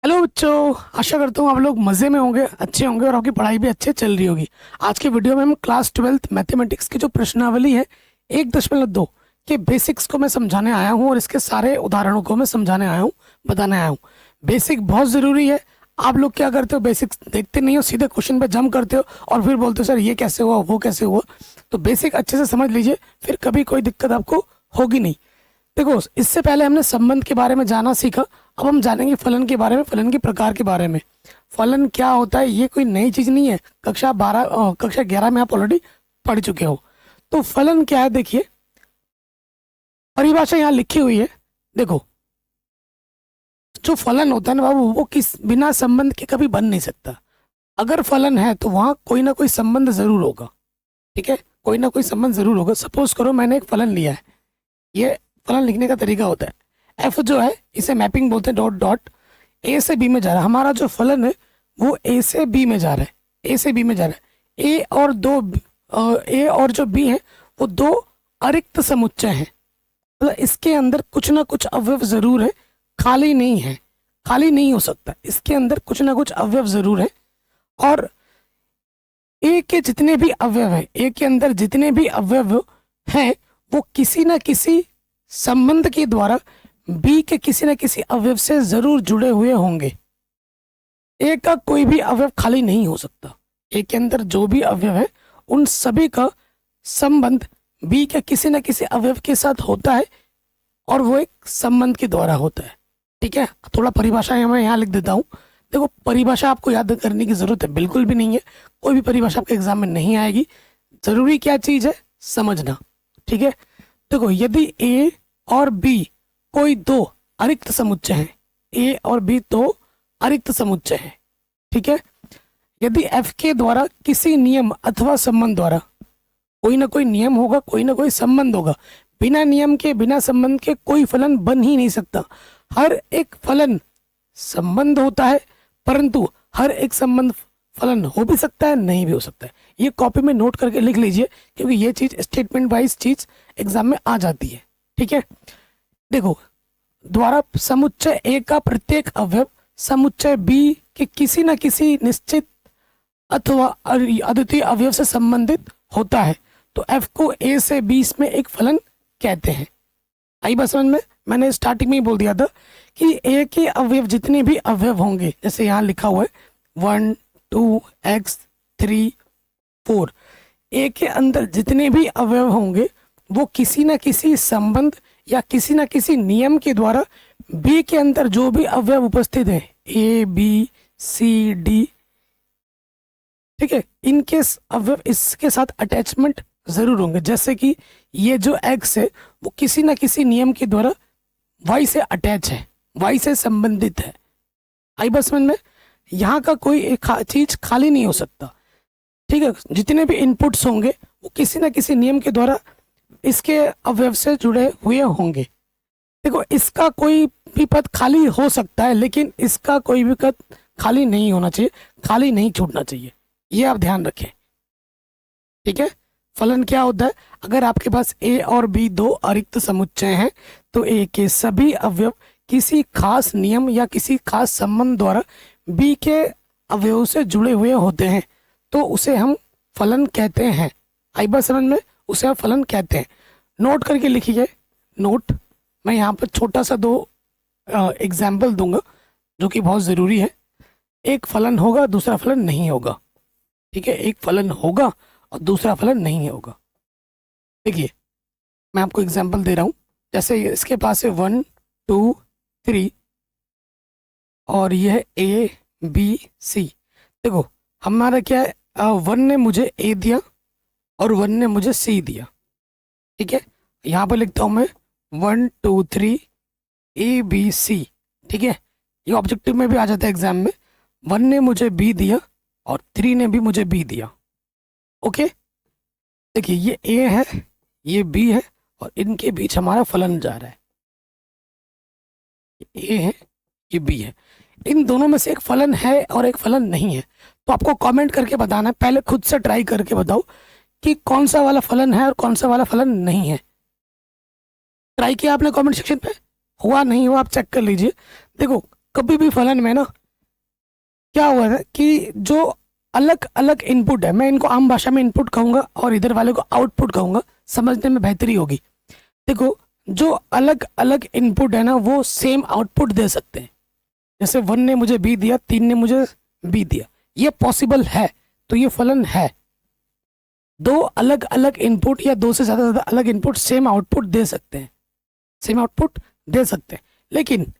Hello बच्चों, आशा करता हूँ आप लोग मज़े में होंगे, अच्छे होंगे और आपकी पढ़ाई भी अच्छे चल रही होगी। आज के वीडियो में हम क्लास 12th मैथमेटिक्स की जो प्रश्नावली है 1.2 के बेसिक्स को मैं समझाने आया हूँ और इसके सारे उदाहरणों को मैं समझाने आया हूँ, बताने आया हूँ। बेसिक बहुत ज़रूरी है। आप लोग क्या करते हो, बेसिक्स देखते नहीं हो, सीधे क्वेश्चन पे जंप करते हो और फिर बोलते हो सर ये कैसे हुआ, वो कैसे हुआ। तो बेसिक अच्छे से समझ लीजिए, फिर कभी कोई दिक्कत आपको होगी नहीं। देखो, इससे पहले हमने संबंध के बारे में जाना सीखा। अब हम जानेंगे फलन के बारे में, फलन के प्रकार के बारे में। फलन क्या होता है ये कोई नई चीज नहीं है। कक्षा 11 में आप ऑलरेडी पढ़ चुके हो। तो फलन क्या है, देखिए परिभाषा यहाँ लिखी हुई है। देखो, जो फलन होता है ना बाबू, वो किस बिना संबंध के कभी बन नहीं सकता। अगर फलन है तो वहां कोई ना कोई संबंध जरूर होगा। ठीक है, कोई ना कोई संबंध जरूर होगा। सपोज करो मैंने एक फलन लिया है। ये फलन लिखने का तरीका होता है, एफ जो है इसे मैपिंग बोलते हैं, डॉट डॉट ए से बी में जा रहा है। हमारा जो फलन है वो ए से बी में जा रहा है, ए से बी में जा रहा है। ए और जो बी है वो दो अरिक्त समुच्चय हैं। मतलब इसके अंदर कुछ ना कुछ अवयव जरूर है, खाली नहीं है, खाली नहीं हो सकता। इसके अंदर कुछ ना कुछ अवयव जरूर है। और ए के जितने भी अवयव हैं, ए के अंदर जितने भी अवयव हैं वो किसी ना किसी संबंध के द्वारा बी के किसी न किसी अवयव से जरूर जुड़े हुए होंगे। ए का कोई भी अवयव खाली नहीं हो सकता। ए के अंदर जो भी अवयव है उन सभी का संबंध बी के किसी न किसी अवयव के साथ होता है और वो एक संबंध के द्वारा होता है। ठीक है, थोड़ा परिभाषा मैं यहाँ लिख देता हूँ। देखो, परिभाषा आपको याद करने की जरूरत है बिल्कुल भी नहीं है। कोई भी परिभाषा आपके एग्जाम में नहीं आएगी। जरूरी क्या चीज है, समझना। ठीक है, देखो यदि ए और बी कोई दो अरिक्त समुच्चय हैं, ए और बी दो अरिक्त समुच्चय हैं। ठीक है, यदि एफ के द्वारा किसी नियम अथवा संबंध द्वारा, कोई ना कोई नियम होगा, कोई ना कोई संबंध होगा। बिना नियम के, बिना संबंध के कोई फलन बन ही नहीं सकता। हर एक फलन संबंध होता है, परंतु हर एक संबंध फलन हो भी सकता है, नहीं भी हो सकता है। ये कॉपी में नोट करके लिख लीजिए, क्योंकि ये चीज स्टेटमेंट वाइज चीज एग्जाम में आ जाती है। ठीक है, देखो, द्वारा समुच्चय ए का प्रत्येक अवयव समुच्चय बी के किसी न किसी निश्चित अथवा अद्वितीय अवयव से संबंधित होता है। तो एफ को ए से बी में एक फलन कहते हैं। आई बात समझ में? मैंने स्टार्टिंग में ही बोल दिया था कि ए के अवयव जितने भी अवयव होंगे, जैसे यहाँ लिखा हुआ है 1 2 x 3 4, ए के अंदर जितने भी अवयव होंगे वो किसी न किसी संबंध या किसी न किसी नियम के द्वारा बी के अंदर जो भी अवयव उपस्थित है, ए बी सी डी, ठीक है, इनके अवयव इसके साथ अटैचमेंट जरूर होंगे। जैसे कि ये जो एक्स है वो किसी न किसी नियम के द्वारा वाई से अटैच है, वाई से संबंधित है। आई बस समझ में? यहाँ का कोई एक चीज खाली नहीं हो सकता। ठीक है, जितने भी इनपुट्स होंगे वो किसी न किसी नियम के द्वारा इसके अवयव से जुड़े हुए होंगे। देखो, इसका कोई भी पद खाली हो सकता है, लेकिन इसका कोई भी पद खाली नहीं होना चाहिए, खाली नहीं छूटना चाहिए। ये आप ध्यान रखें। ठीक है, फलन क्या होता है? अगर आपके पास ए और बी दो अरिक्त समुच्चय हैं तो ए के सभी अवयव किसी खास नियम या किसी खास संबंध द्वारा बी के अवयव से जुड़े हुए होते हैं, तो उसे हम फलन कहते हैं। आई बात समझ में? उसे हम फलन कहते हैं। नोट करके लिखिए, नोट। मैं यहाँ पर छोटा सा दो एग्जाम्पल दूंगा जो कि बहुत ज़रूरी है। एक फलन होगा, दूसरा फलन नहीं होगा। ठीक है, एक फलन होगा और दूसरा फलन नहीं होगा। देखिए, मैं आपको एग्जाम्पल दे रहा हूँ। जैसे इसके पास है 1 2 3 और यह ए बी सी। देखो, हमारा क्या है, 1 ने मुझे ए दिया और 1 ने मुझे सी दिया। ठीक है, यहाँ पर लिखता हूँ मैं 1 2 3 ए बी सी। ठीक है, ये ऑब्जेक्टिव में भी आ जाता है एग्जाम में। 1 ने मुझे बी दिया और 3 ने भी मुझे बी दिया। ओके, देखिए ये ए है, ये बी है और इनके बीच हमारा फलन जा रहा है। ए है, ये बी है। इन दोनों में से एक फलन है और एक फलन नहीं है। तो आपको कमेंट करके बताना है, पहले खुद से ट्राई करके बताओ कि कौन सा वाला फलन है और कौन सा वाला फलन नहीं है। ट्राई किया आपने कमेंट सेक्शन पे? हुआ नहीं हुआ आप चेक कर लीजिए। देखो, कभी भी फलन में ना क्या हुआ है कि जो अलग अलग इनपुट है, मैं इनको आम भाषा में इनपुट कहूंगा और इधर वाले को आउटपुट कहूंगा, समझने में बेहतरी होगी। देखो, जो अलग अलग इनपुट है ना वो सेम आउटपुट दे सकते हैं। जैसे 1 ने मुझे बी दिया, 3 ने मुझे बी दिया, ये पॉसिबल है, तो ये फलन है। दो अलग अलग इनपुट या दो से ज़्यादा अलग इनपुट सेम आउटपुट दे सकते हैं, सेम आउटपुट दे सकते हैं, लेकिन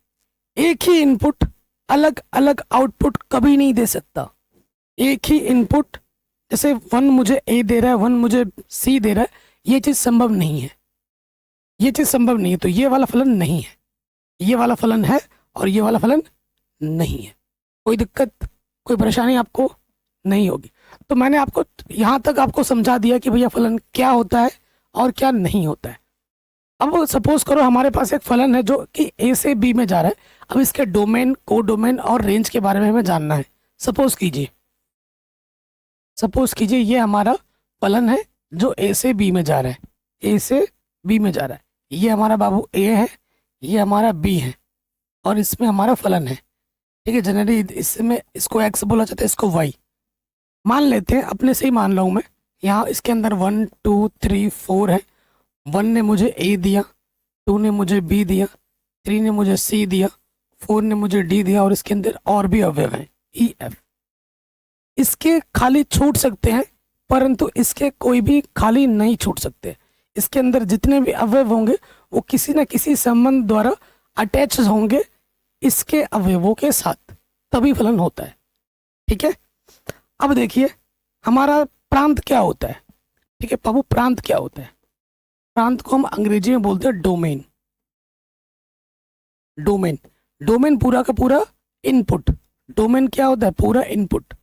एक ही इनपुट अलग अलग आउटपुट कभी नहीं दे सकता। एक ही इनपुट, जैसे 1 मुझे ए दे रहा है, 1 मुझे सी दे रहा है, ये चीज़ संभव नहीं है, ये चीज़ संभव नहीं है। तो ये वाला फलन नहीं है, ये वाला फलन है और ये वाला फलन नहीं है। कोई दिक्कत, कोई परेशानी आपको नहीं होगी। तो मैंने आपको यहाँ तक आपको समझा दिया कि भैया फलन क्या होता है और क्या नहीं होता है। अब सपोज करो हमारे पास एक फलन है जो कि ए से बी में जा रहा है। अब इसके डोमेन, को डोमेन और रेंज के बारे में हमें जानना है। सपोज कीजिए ये हमारा फलन है जो ए से बी में जा रहा है, ए से बी में जा रहा है। ये हमारा बाबू ए है, ये हमारा बी है और इसमें हमारा फलन है। ठीक है, जनरली इसमें इसको एक्स बोला जाता है, इसको वाई मान लेते हैं, अपने से ही मान रहा हूँ मैं। यहाँ इसके अंदर 1 2 3 4 है। 1 ने मुझे ए दिया, 2 ने मुझे बी दिया, 3 ने मुझे सी दिया, 4 ने मुझे डी दिया और इसके अंदर और भी अवयव हैं ई एफ। इसके खाली छूट सकते हैं परंतु इसके कोई भी खाली नहीं छूट सकते। इसके अंदर जितने भी अवयव होंगे वो किसी न किसी संबंध द्वारा अटैच होंगे इसके अवयवों के साथ, तभी फलन होता है। ठीक है, अब देखिए हमारा प्रांत क्या होता है। ठीक है बाबू, प्रांत क्या होता है? प्रांत को हम अंग्रेजी में बोलते हैं डोमेन। डोमेन, डोमेन पूरा का पूरा इनपुट। डोमेन क्या होता है? पूरा इनपुट,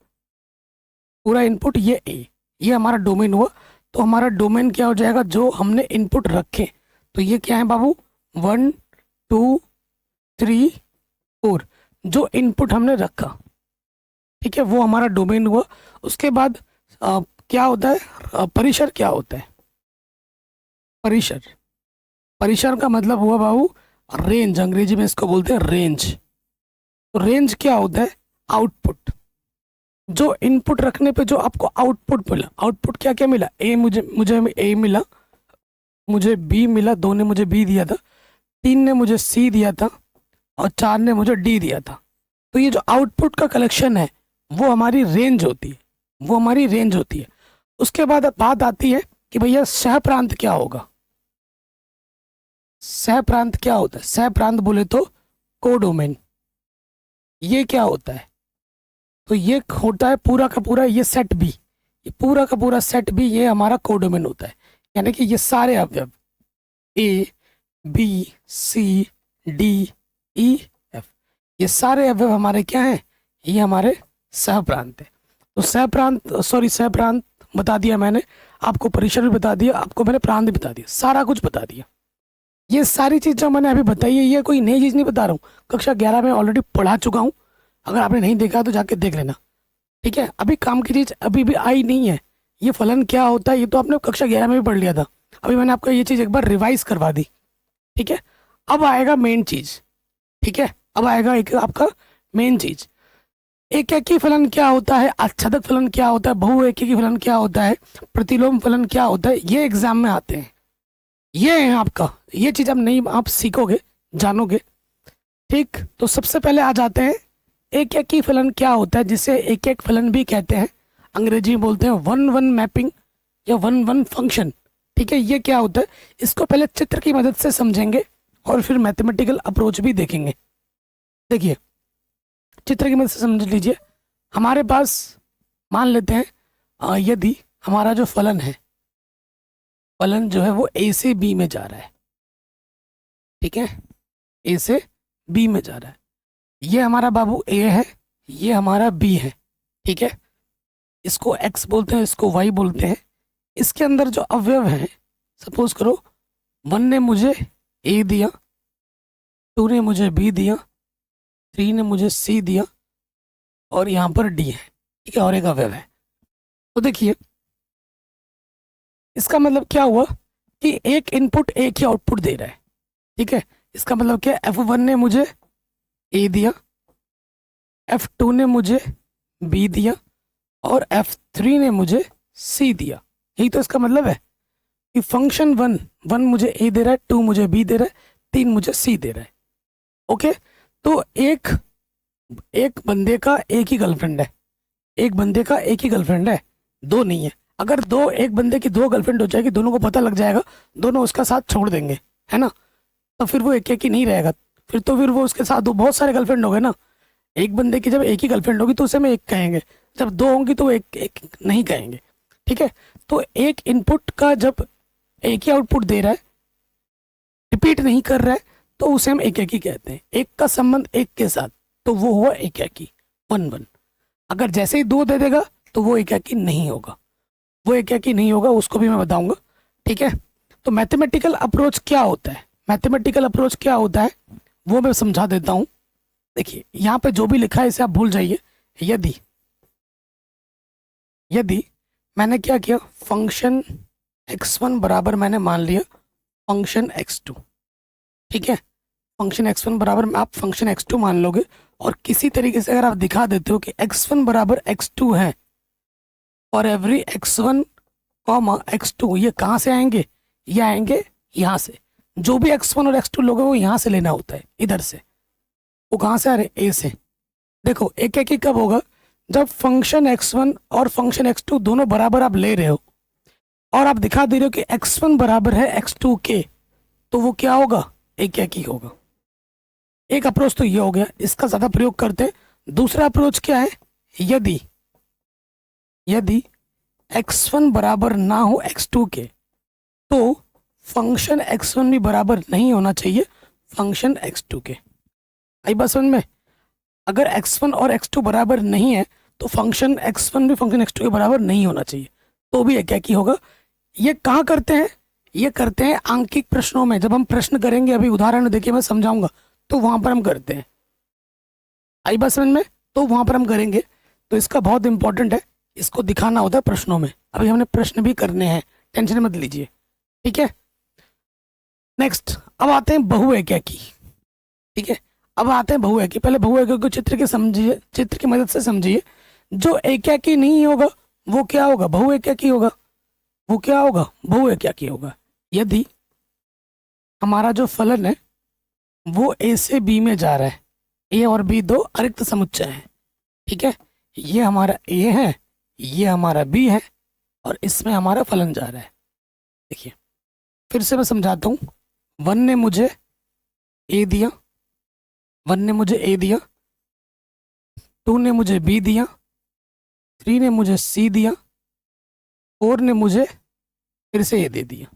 पूरा इनपुट। ये ए, ये हमारा डोमेन हुआ। तो हमारा डोमेन क्या हो जाएगा? जो हमने इनपुट रखे। तो ये क्या है बाबू? 1 2 3 4 जो इनपुट हमने रखा, ठीक है, वो हमारा डोमेन हुआ। उसके बाद क्या होता है? परिसर क्या होता है? परिसर, परिसर का मतलब हुआ बाबू रेंज। अंग्रेजी में इसको बोलते हैं रेंज। तो रेंज क्या होता है? आउटपुट। जो इनपुट रखने पे जो आपको आउटपुट मिला, आउटपुट क्या क्या मिला? ए, मुझे ए मिला, मुझे बी मिला, 2 ने मुझे बी दिया था, 3 ने मुझे सी दिया था और 4 ने मुझे डी दिया था। तो ये जो आउटपुट का कलेक्शन है वो हमारी रेंज होती है, वो हमारी रेंज होती है। उसके बाद बात आती है कि भैया सह प्रांत क्या होगा? सह प्रांत क्या होता है? सह प्रांत बोले तो कोडोमेन। ये क्या होता है? तो ये होता है पूरा का पूरा ये सेट बी, ये पूरा का पूरा सेट बी, ये हमारा कोडोमेन होता है। यानी कि ये सारे अवयव A B C D E F, ये सारे अवयव हमारे क्या हैं? ये हमारे सह प्रांत है। तो सह प्रांत बता दिया मैंने आपको, परिसर भी बता दिया आपको, मैंने प्रांत भी बता दिया, सारा कुछ बता दिया। ये सारी चीज़ जो मैंने अभी बताई है ये कोई नई चीज़ नहीं बता रहा हूँ, कक्षा 11 में ऑलरेडी पढ़ा चुका हूँ। अगर आपने नहीं देखा तो जाके देख लेना। ठीक है, अभी काम की चीज़ अभी भी आई नहीं है। ये फलन क्या होता है ये तो आपने कक्षा 11 में भी पढ़ लिया था, अभी मैंने आपको ये चीज़ एक बार रिवाइज करवा दी। ठीक है, अब आएगा मेन चीज़। ठीक है, अब आएगा एक आपका मेन चीज़। एक एकी फलन क्या होता है? आच्छादक फलन क्या होता है? बहुएकी फलन क्या होता है? प्रतिलोम फलन क्या होता है? ये एग्जाम में आते हैं। ये है आपका, ये चीज़ अब नहीं आप सीखोगे, जानोगे। ठीक, तो सबसे पहले आ जाते हैं एक एकी फलन क्या होता है, जिसे एक एक फलन भी कहते हैं। अंग्रेजी में बोलते हैं 1-1 मैपिंग या 1-1 फंक्शन। ठीक है, ये क्या होता है इसको पहले चित्र की मदद से समझेंगे और फिर मैथमेटिकल अप्रोच भी देखेंगे। देखिए चित्र की मदद से समझ लीजिए। हमारे पास मान लेते हैं यदि हमारा जो फलन है, फलन जो है वो ए से बी में जा रहा है। ठीक है, ए से बी में जा रहा है। ये हमारा बाबू ए है, ये हमारा बी है। ठीक है, इसको एक्स बोलते हैं, इसको वाई बोलते हैं। इसके अंदर जो अवयव हैं, सपोज करो 1 ने मुझे ए दिया, 2 ने मुझे बी दिया, 3 ने मुझे सी दिया और यहाँ पर डी है। ठीक है, और एक अवयव है। तो देखिए इसका मतलब क्या हुआ कि एक इनपुट एक ही आउटपुट दे रहा है। ठीक है, इसका मतलब क्या? F1 ने मुझे ए दिया, F2 ने मुझे B दिया और F3 ने मुझे C दिया। यही तो इसका मतलब है कि फंक्शन वन मुझे A दे रहा है, 2 मुझे B दे रहा है, 3 मुझे C दे रहा है। ओके, तो एक बंदे का एक ही गर्लफ्रेंड है, एक बंदे का एक ही गर्लफ्रेंड है, दो नहीं है। अगर एक बंदे की दो गर्लफ्रेंड हो जाएगी, दोनों को पता लग जाएगा, दोनों उसका साथ छोड़ देंगे, है ना, तो फिर वो एक ही नहीं रहेगा, फिर वो उसके साथ बहुत सारे गर्लफ्रेंड हो गए ना। एक बंदे की जब एक ही गर्लफ्रेंड होगी तो उसे हम एक कहेंगे, जब दो होंगी तो एक एक नहीं कहेंगे। ठीक है, तो एक इनपुट का जब एक ही आउटपुट दे रहा है, रिपीट नहीं कर रहा है, तो उसे हम एक ही कहते हैं। एक का संबंध एक के साथ, तो वो हुआ एक ही, वन। अगर जैसे ही दो दे देगा तो वो एक ही नहीं होगा, वो एक ही नहीं होगा, उसको भी मैं बताऊंगा। ठीक है, तो मैथमेटिकल अप्रोच क्या होता है, मैथमेटिकल अप्रोच क्या होता है वो मैं समझा देता हूं। देखिए यहाँ पे जो भी लिखा है इसे आप भूल जाइए। यदि मैंने क्या किया, फंक्शन x1 बराबर मैंने मान लिया फंक्शन x2। ठीक है, फंक्शन x1 बराबर आप फंक्शन x2 मान लोगे, और किसी तरीके से अगर आप दिखा देते हो कि x1 बराबर x2 है और एवरी x1 कॉमा x2, ये कहाँ से आएंगे, ये आएंगे यहाँ से। जो भी x1 और x2 लोगे वो यहाँ से लेना होता है, इधर से। वो कहाँ से आ रहे, ए से। देखो एक ही कब होगा, जब फंक्शन x1 और फंक्शन x2 दोनों बराबर आप ले रहे हो और आप दिखा दे रहे हो कि x1 बराबर है x2 के, तो वो क्या होगा, एक ही होगा। एक अप्रोच तो ये हो गया, इसका ज्यादा प्रयोग करते हैं। दूसरा अप्रोच क्या है, यदि x1 बराबर ना हो x2 के, तो फंक्शन x1 भी बराबर नहीं होना चाहिए फंक्शन x2 के। आई बात समझ में। अगर x1 और x2 बराबर नहीं है तो फंक्शन x1 भी फंक्शन x2 के बराबर नहीं होना चाहिए, तो भी एक ही होगा। ये कहाँ करते हैं, ये करते हैं आंकिक प्रश्नों में। जब हम प्रश्न करेंगे, अभी उदाहरण देखिए मैं समझाऊंगा, तो वहां पर हम करते हैं। आई बात समझ में, तो वहां पर हम करेंगे। तो इसका बहुत इंपॉर्टेंट है, इसको दिखाना होता है प्रश्नों में। अभी हमने प्रश्न भी करने हैं, टेंशन मत लीजिए। ठीक है, नेक्स्ट अब आते हैं बहुएक्यकी। ठीक है, अब आते हैं बहुएकी। पहले बहुएकी को चित्र के समझिए, चित्र की मदद से समझिए। जो एकाकी नहीं होगा वो क्या होगा, बहुएक्यकी होगा। वो क्या होगा, बहुएक्यकी होगा। यदि हमारा जो फलन है वो ए से बी में जा रहा है, ए और बी दो अरिक्त समुच्चय है। ठीक है, ये हमारा ए है, ये हमारा बी है, और इसमें हमारा फलन जा रहा है। देखिए फिर से मैं समझाता हूँ। वन ने मुझे ए दिया, वन ने मुझे ए दिया, 2 ने मुझे बी दिया, 3 ने मुझे सी दिया, 4 ने मुझे फिर से ए दे दिया,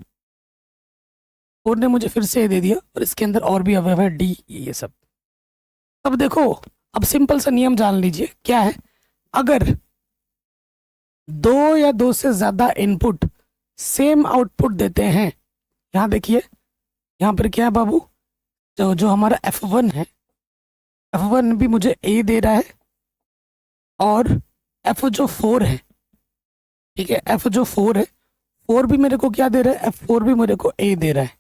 4 ने मुझे फिर से ए दे दिया, और इसके अंदर और भी अवयव है डी, ये सब। अब देखो, अब सिंपल सा नियम जान लीजिए क्या है। अगर दो या दो से ज्यादा इनपुट सेम आउटपुट देते हैं, यहां देखिए, यहां पर क्या है बाबू, जो हमारा F1 है, F1 भी मुझे ए दे रहा है, और F जो 4 है, ठीक है, F जो 4 है, 4 भी मेरे को क्या दे रहा है, F4 भी मेरे को ए दे रहा है।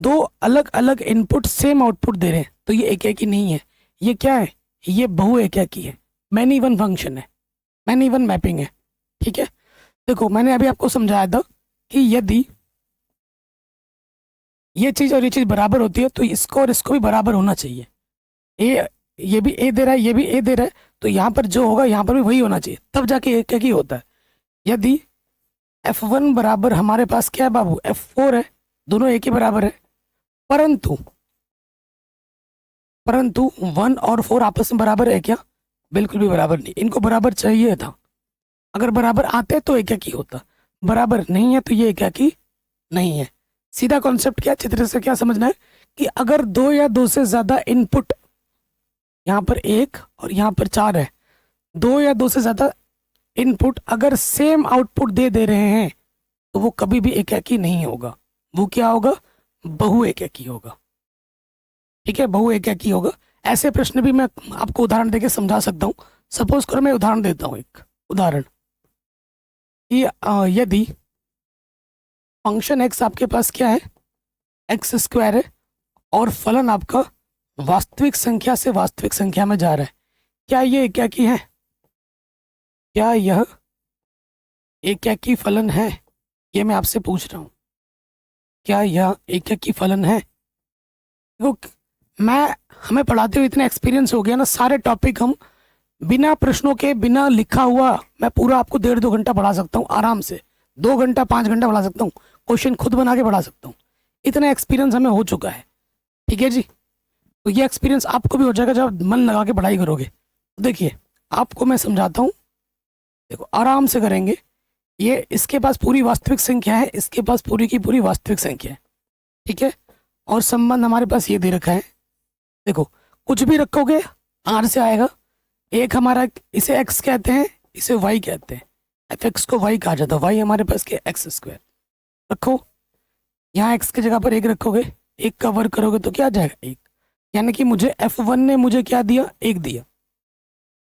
दो अलग अलग इनपुट सेम आउटपुट दे रहे हैं, तो ये एक ही नहीं है। ये क्या है, ये बहु एक है, मैनी वन फंक्शन है, मैनी वन मैपिंग है। ठीक है, देखो मैंने अभी आपको समझाया था कि यदि ये चीज और ये चीज बराबर होती है तो इसको और इसको भी बराबर होना चाहिए। ये भी ए दे रहा है, ये भी ए दे रहा है, तो यहाँ पर जो होगा यहाँ पर भी वही होना चाहिए, तब जाके एक ही होता है। यदि F1 बराबर हमारे पास क्या है बाबू, F4 है, दोनों एक ही बराबर है, परंतु 1 और 4 आपस में बराबर है क्या, बिल्कुल भी बराबर नहीं। इनको बराबर चाहिए था, अगर बराबर आते तो एक ही होता, बराबर नहीं है तो ये एक ही नहीं है। सीधा कॉन्सेप्ट क्या, चित्र से क्या समझना है कि अगर दो या दो से ज्यादा इनपुट, यहाँ पर 1 और यहाँ पर 4 है, दो या दो से ज्यादा इनपुट अगर सेम आउटपुट दे रहे हैं तो वो कभी भी एक ही नहीं होगा, वो क्या होगा, बहु एक ही होगा। ठीक है, बहु एक ही होगा। ऐसे प्रश्न भी मैं आपको उदाहरण देके समझा सकता हूँ। सपोज करो मैं उदाहरण देता हूँ, एक उदाहरण कि यदि फंक्शन एक्स आपके पास क्या है, x² है, और फलन आपका वास्तविक संख्या से वास्तविक संख्या में जा रहा है, क्या ये एकाकी है? क्या यह एकाकी फलन है? ये मैं आपसे पूछ रहा हूँ, क्या यह एकाकी फलन है? देखो, मैं हमें पढ़ाते हुए इतना एक्सपीरियंस हो गया ना, सारे टॉपिक हम बिना प्रश्नों के, बिना लिखा हुआ, मैं पूरा आपको 1.5-2 घंटा पढ़ा सकता हूँ आराम से, 2 घंटा 5 घंटा पढ़ा सकता हूँ, क्वेश्चन खुद बना के पढ़ा सकता हूँ, इतना एक्सपीरियंस हमें हो चुका है। ठीक है जी, तो ये एक्सपीरियंस आपको भी हो जाएगा जब मन लगा के पढ़ाई करोगे। तो देखिए, आपको मैं समझाता हूँ, देखो आराम से करेंगे। ये इसके पास पूरी वास्तविक संख्या है, इसके पास पूरी की पूरी वास्तविक संख्या है, ठीक है, और संबंध हमारे पास ये दे रखा है। देखो, कुछ भी रखोगे आर से आएगा। एक हमारा, इसे एक्स कहते हैं, इसे वाई कहते हैं, एफ एक्स को वाई कहा जाता है, वाई हमारे पास के एक्स स्क्वायर। रखो, यहाँ एक्स की जगह पर एक रखोगे, एक का वर्ग करोगे तो क्या आ जाएगा? एक। यानी कि मुझे F1 ने मुझे क्या दिया? एक दिया।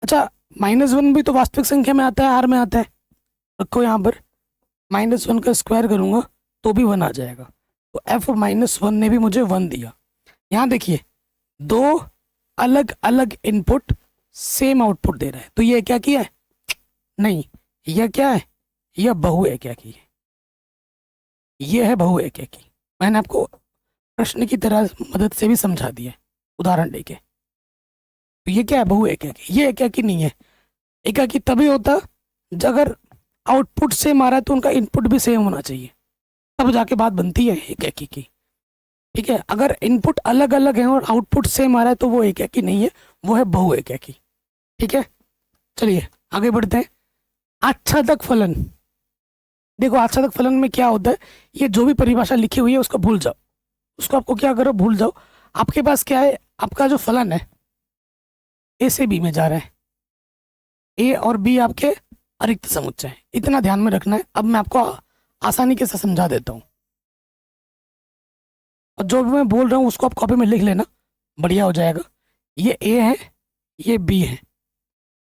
अच्छा, -1 भी तो वास्तविक संख्या में आता है, आर में आता है। रखो यहाँ पर, -1 का स्क्वायर करूंगा तो भी 1 आ जाएगा, तो F-1 ने भी मुझे 1 दिया। यहाँ देखिए, दो अलग अलग इनपुट सेम आउटपुट दे रहा है, तो ये क्या किया है? नहीं, यह क्या है? यह बहु है, क्या की है? यह है बहु है, क्या की। मैंने आपको प्रश्न की तरह मदद से भी समझा दिया है, उदाहरण लेके। तो ये क्या है? बहु एकाकी। ये एकाकी नहीं है। एकाकी तभी होता जब अगर आउटपुट सेम आ रहा है तो उनका इनपुट भी सेम होना चाहिए, तब जाके बात बनती है एकाकी की। ठीक है, अगर इनपुट अलग अलग है और आउटपुट सेम आ रहा है तो वो एकाकी नहीं है, वो है बहु एकाकी। ठीक है, चलिए आगे बढ़ते हैं। आच्छादक फलन। देखो, आच्छादक फलन में क्या होता है, ये जो भी परिभाषा लिखी हुई है उसको भूल जाओ, उसको आपको क्या करो, भूल जाओ। आपके पास क्या है? आपका जो फलन है ए से बी में जा रहा है, ए और बी आपके अरिक्त समुच्चय है, इतना ध्यान में रखना है। अब मैं आपको आसानी के साथ समझा देता हूँ, और जो भी मैं बोल रहा हूँ उसको आप कॉपी में लिख लेना, बढ़िया हो जाएगा। ये ए है, ये बी है,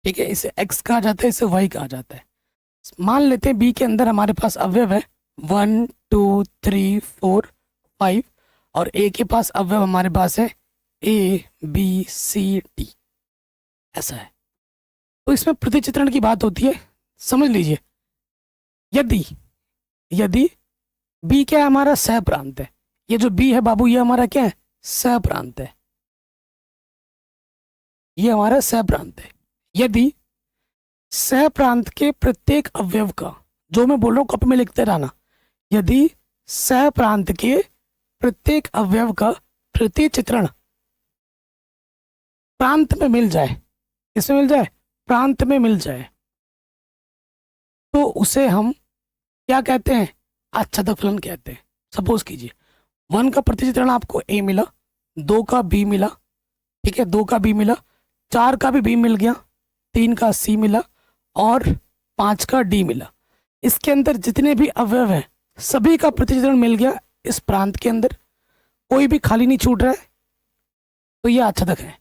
ठीक है, इसे एक्स कहा जाता है, इसे वाई कहा जाता है। मान लेते हैं बी के अंदर हमारे पास अवयव है 1 2 3 4 5, और ए के पास अवयव हमारे पास है ए बी सी डी, ऐसा है। तो इसमें प्रतिचित्रण की बात होती है, समझ लीजिए। यदि यदि बी क्या है? हमारा सह प्रांत है। ये जो बी है बाबू, ये हमारा क्या है? सह प्रांत है, ये हमारा सह प्रांत है। यदि सह प्रांत के प्रत्येक अवयव का, जो मैं बोल रहा हूं कॉपी में लिखते रहना, यदि सह प्रांत के प्रत्येक अवयव का प्रतिचित्रण प्रांत में मिल जाए, किसमें मिल जाए? प्रांत में मिल जाए, तो उसे हम क्या कहते हैं? आच्छादक फलन कहते हैं। सपोज कीजिए 1 का प्रतिचित्रण आपको ए मिला, 2 का बी मिला, ठीक है, 2 का बी मिला, 4 का भी बी मिल गया, 3 का सी मिला, और 5 का डी मिला। इसके अंदर जितने भी अवयव हैं सभी का प्रतिचित्रण मिल गया इस प्रांत के अंदर, कोई भी खाली नहीं छूट रहा है, तो यह आच्छादक है।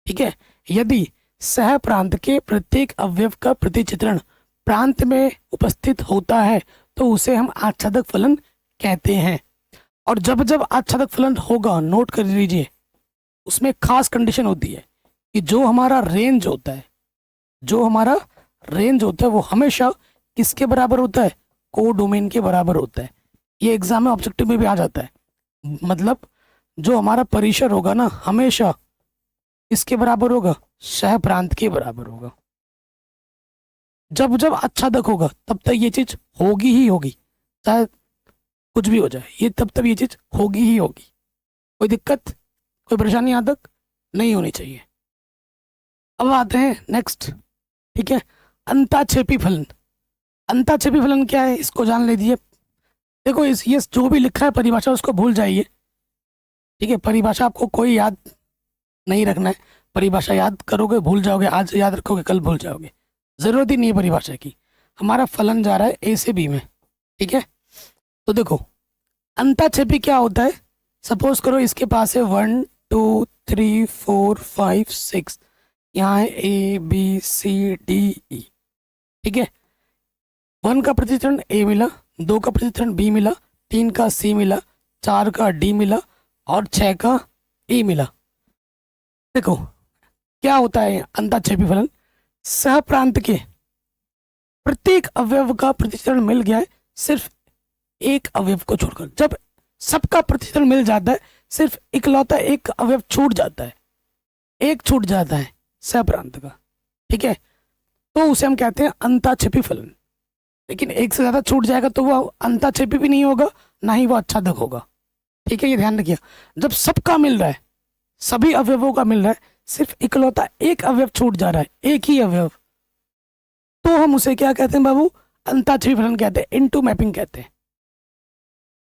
ठीक है, यदि सह प्रांत के प्रत्येक अवयव का प्रतिचित्रण प्रांत में उपस्थित होता है तो उसे हम आच्छादक फलन कहते हैं। और जब जब आच्छादक फलन होगा, नोट कर लीजिए, उसमें खास कंडीशन होती है कि जो हमारा रेंज होता है, जो हमारा रेंज होता है वो हमेशा किसके बराबर होता है? कोडोमेन के बराबर होता है। ये एग्जाम में ऑब्जेक्टिव में भी आ जाता है, मतलब जो हमारा परिसर होगा ना, हमेशा इसके बराबर होगा? सह प्रांत के बराबर होगा। जब जब आच्छादक होगा तब तक ये चीज होगी ही होगी, चाहे कुछ भी हो जाए, ये तब तक ये चीज होगी ही होगी। कोई दिक्कत, कोई परेशानी यहाँ तक नहीं होनी चाहिए। अब आते हैं नेक्स्ट, ठीक है, अंताक्षेपी फलन। अंताक्षेपी फलन क्या है, इसको जान लीजिए। देखो, इस ये जो भी लिखा है परिभाषा उसको भूल जाइए, ठीक है, परिभाषा आपको कोई याद नहीं रखना है। परिभाषा याद करोगे भूल जाओगे, आज याद रखोगे कल भूल जाओगे, जरूरत ही नहीं है परिभाषा की। हमारा फलन जा रहा है ए से बी में, ठीक है। तो देखो, अंताक्षेपी क्या होता है? सपोज करो इसके पास है 1 2 3 4 5 6, यहाँ है ए बी सी डी ई, ठीक है। 1 का प्रतिचित्रण ए मिला, 2 का प्रतिचित्रण बी मिला, 3 का सी मिला, 4 का डी मिला, और 6 का ए मिला। देखो क्या होता है अंतःक्षेपी फलन, सह प्रांत के प्रत्येक अवयव का प्रतिचरण मिल गया है सिर्फ एक अवयव को छोड़कर। जब सबका प्रतिचरण मिल जाता है, सिर्फ इकलौता एक अवयव छूट जाता है, एक छूट जाता है सह प्रांत का, ठीक है, तो उसे हम कहते हैं अंतःक्षेपी फलन। लेकिन एक से ज्यादा छूट जाएगा तो वो अंतःक्षेपी भी नहीं होगा, ना ही वो आच्छादक होगा, ठीक है, ये ध्यान रखिए। जब सबका मिल रहा है, सभी अवयवों का मिल रहा है, सिर्फ इकलौता एक अवयव छूट जा रहा है, एक ही अवयव, तो हम उसे क्या कहते हैं बाबू, अंतःक्षेपी फलन कहते हैं, इनटू मैपिंग कहते हैं।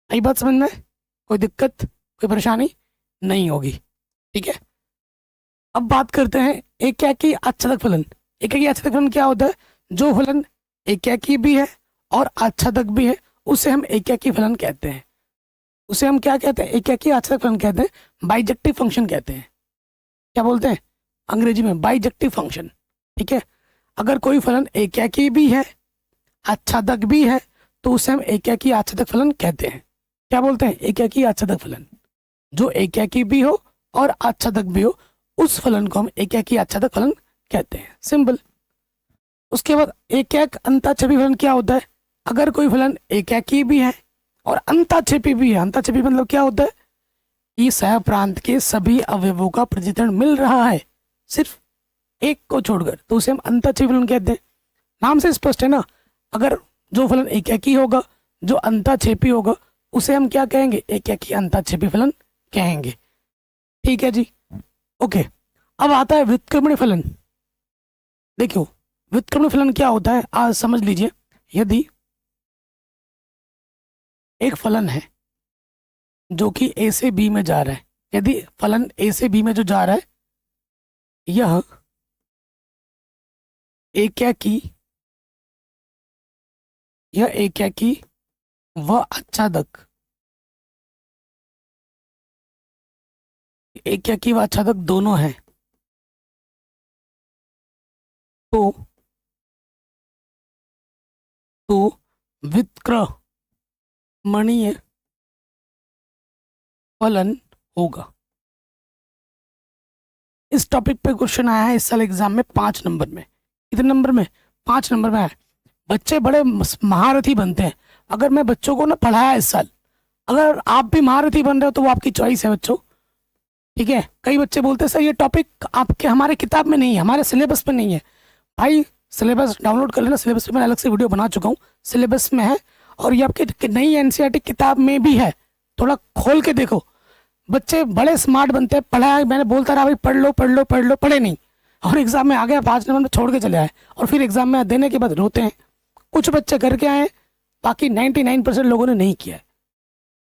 आई बात समझ में? कोई दिक्कत, कोई परेशानी नहीं होगी, ठीक है। अब बात करते हैं एकाकी आच्छादक फलन। एकाकी आच्छादक फलन क्या होता है? जो फलन एकाकी भी है और आच्छादक भी है, उसे हम एकाकी फलन कहते हैं। उसे हम क्या कहते हैं? एकाकी आच्छादक फलन कहते हैं, बाइजेक्टिव फंक्शन कहते हैं। क्या बोलते हैं अंग्रेजी में? बाइजेक्टिव फंक्शन, ठीक है। अगर कोई फलन एकाकी भी है, आच्छादक भी है, तो उसे हम एकाकी आच्छादक फलन कहते हैं। क्या बोलते हैं? एकाकी आच्छादक फलन। जो एकाकी भी हो और आच्छादक भी हो, उस फलन को हम एकाकी आच्छादक फलन कहते हैं, सिंपल। उसके बाद एकाक अंतःक्षेपी फलन क्या होता है? अगर कोई फलन एकाकी भी है और अंतःक्षेपी भी है, अंतःक्षेपी मतलब क्या होता है कि सह प्रांत के सभी अवयवों का प्रतिचरण मिल रहा है सिर्फ एक को छोड़कर, तो उसे हम अंतःक्षेपी फलन कहते हैं। नाम से स्पष्ट है ना, अगर जो फलन एकाकी होगा, जो अंतःक्षेपी होगा, उसे हम क्या कहेंगे? एकाकी अंतःक्षेपी फलन कहेंगे, ठीक है जी, ओके। अब आता है व्युत्क्रमणीय फलन। देखो व्युत्क्रमणीय फलन क्या होता है, आज समझ लीजिए। यदि एक फलन है जो कि ए से बी में जा रहा है, यदि फलन ए से बी में जो जा रहा है यह एकाकी, यह एकाकी व आच्छादक, एकाकी व आच्छादक दोनों हैं, तो व्युत्क्रमणीय फलन होगा। इस टॉपिक पे क्वेश्चन आया है इस साल एग्जाम में 5 नंबर में। कितने नंबर में? 5 नंबर में आया। बच्चे बड़े महारथी बनते हैं अगर मैं बच्चों को ना पढ़ाया इस साल। अगर आप भी महारथी बन रहे हो तो वो आपकी चॉइस है बच्चों, ठीक है। कई बच्चे बोलते हैं सर ये टॉपिक आपके हमारे किताब में नहीं है, हमारे सिलेबस में नहीं है। भाई सिलेबस डाउनलोड कर लेना, सिलेबस पे मैं अलग से वीडियो बना चुका हूँ, सिलेबस में है, और ये आपकी नई एनसीईआरटी किताब में भी है। थोड़ा खोल के देखो। बच्चे बड़े स्मार्ट बनते हैं, पढ़ा मैंने बोलता रहा भाई पढ़ लो पढ़ लो पढ़ लो, पढ़े नहीं, और एग्जाम में आ गया 5 नंबर में छोड़ के चले आए, और फिर एग्जाम में देने के बाद रोते हैं। कुछ बच्चे करके आए, बाकी 99% लोगों ने नहीं किया है।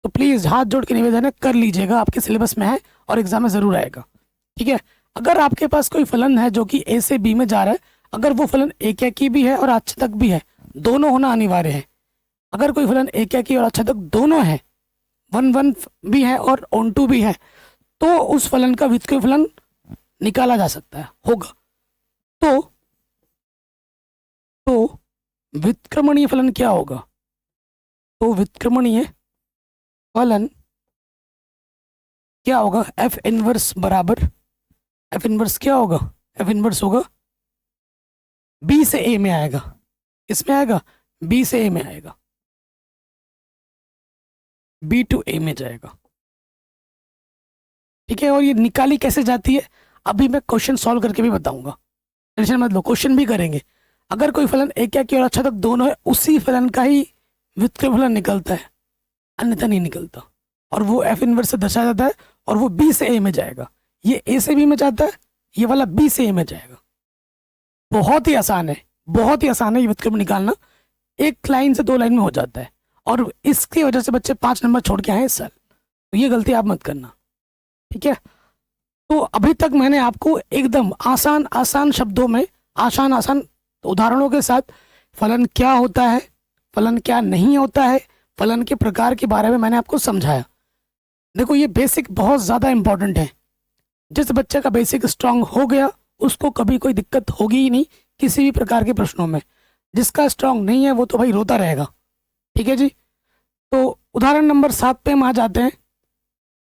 तो प्लीज़ हाथ जोड़ के निवेदन है, कर लीजिएगा, आपके सिलेबस में है और एग्जाम में ज़रूर आएगा, ठीक है। अगर आपके पास कोई फलन है जो कि ए से बी में जा रहा है, अगर वो फलन एकाकी भी है और आच्छादक भी है, दोनों होना अनिवार्य है। अगर कोई फलन एकाकी और आच्छादक दोनों है, 1-1 भी है और ऑन टू भी है, तो उस फलन का व्युत्क्रम फलन निकाला जा सकता है, होगा। तो व्युत्क्रमणीय फलन क्या होगा? तो व्युत्क्रमणीय फलन क्या होगा? एफ इनवर्स बराबर, एफ इनवर्स क्या होगा? एफ इनवर्स होगा बी से ए में आएगा। किसमें आएगा? बी से ए में आएगा, बी टू ए में जाएगा, ठीक है। और ये निकाली कैसे जाती है अभी मैं क्वेश्चन सॉल्व करके भी बताऊंगा, टेंशन मत लो, क्वेश्चन भी करेंगे। अगर कोई फलन एकाकी और आच्छादक दोनों है, उसी फलन का ही व्युत्क्रम फलन निकलता है, अन्यथा नहीं निकलता, और वो एफ इनवर्स से दर्शाया जाता है, और वो बी से ए में जाएगा। ये ए से बी में जाता है, ये वाला बी से ए में जाएगा। बहुत ही आसान है, बहुत ही आसान है ये व्युत्क्रम निकालना, एक लाइन से 2 लाइन में हो जाता है, और इसकी वजह से बच्चे 5 नंबर छोड़ के आए इस साल, तो ये गलती आप मत करना, ठीक है। तो अभी तक मैंने आपको एकदम आसान आसान शब्दों में, आसान आसान उदाहरणों के साथ फलन क्या होता है, फलन क्या नहीं होता है, फलन के प्रकार के बारे में मैंने आपको समझाया। देखो ये बेसिक बहुत ज़्यादा इंपॉर्टेंट है। जिस बच्चे का बेसिक स्ट्रांग हो गया उसको कभी कोई दिक्कत होगी ही नहीं किसी भी प्रकार के प्रश्नों में। जिसका स्ट्रांग नहीं है वो तो भाई रोता रहेगा, ठीक है जी। तो उदाहरण नंबर 7 पे हम आ जाते हैं।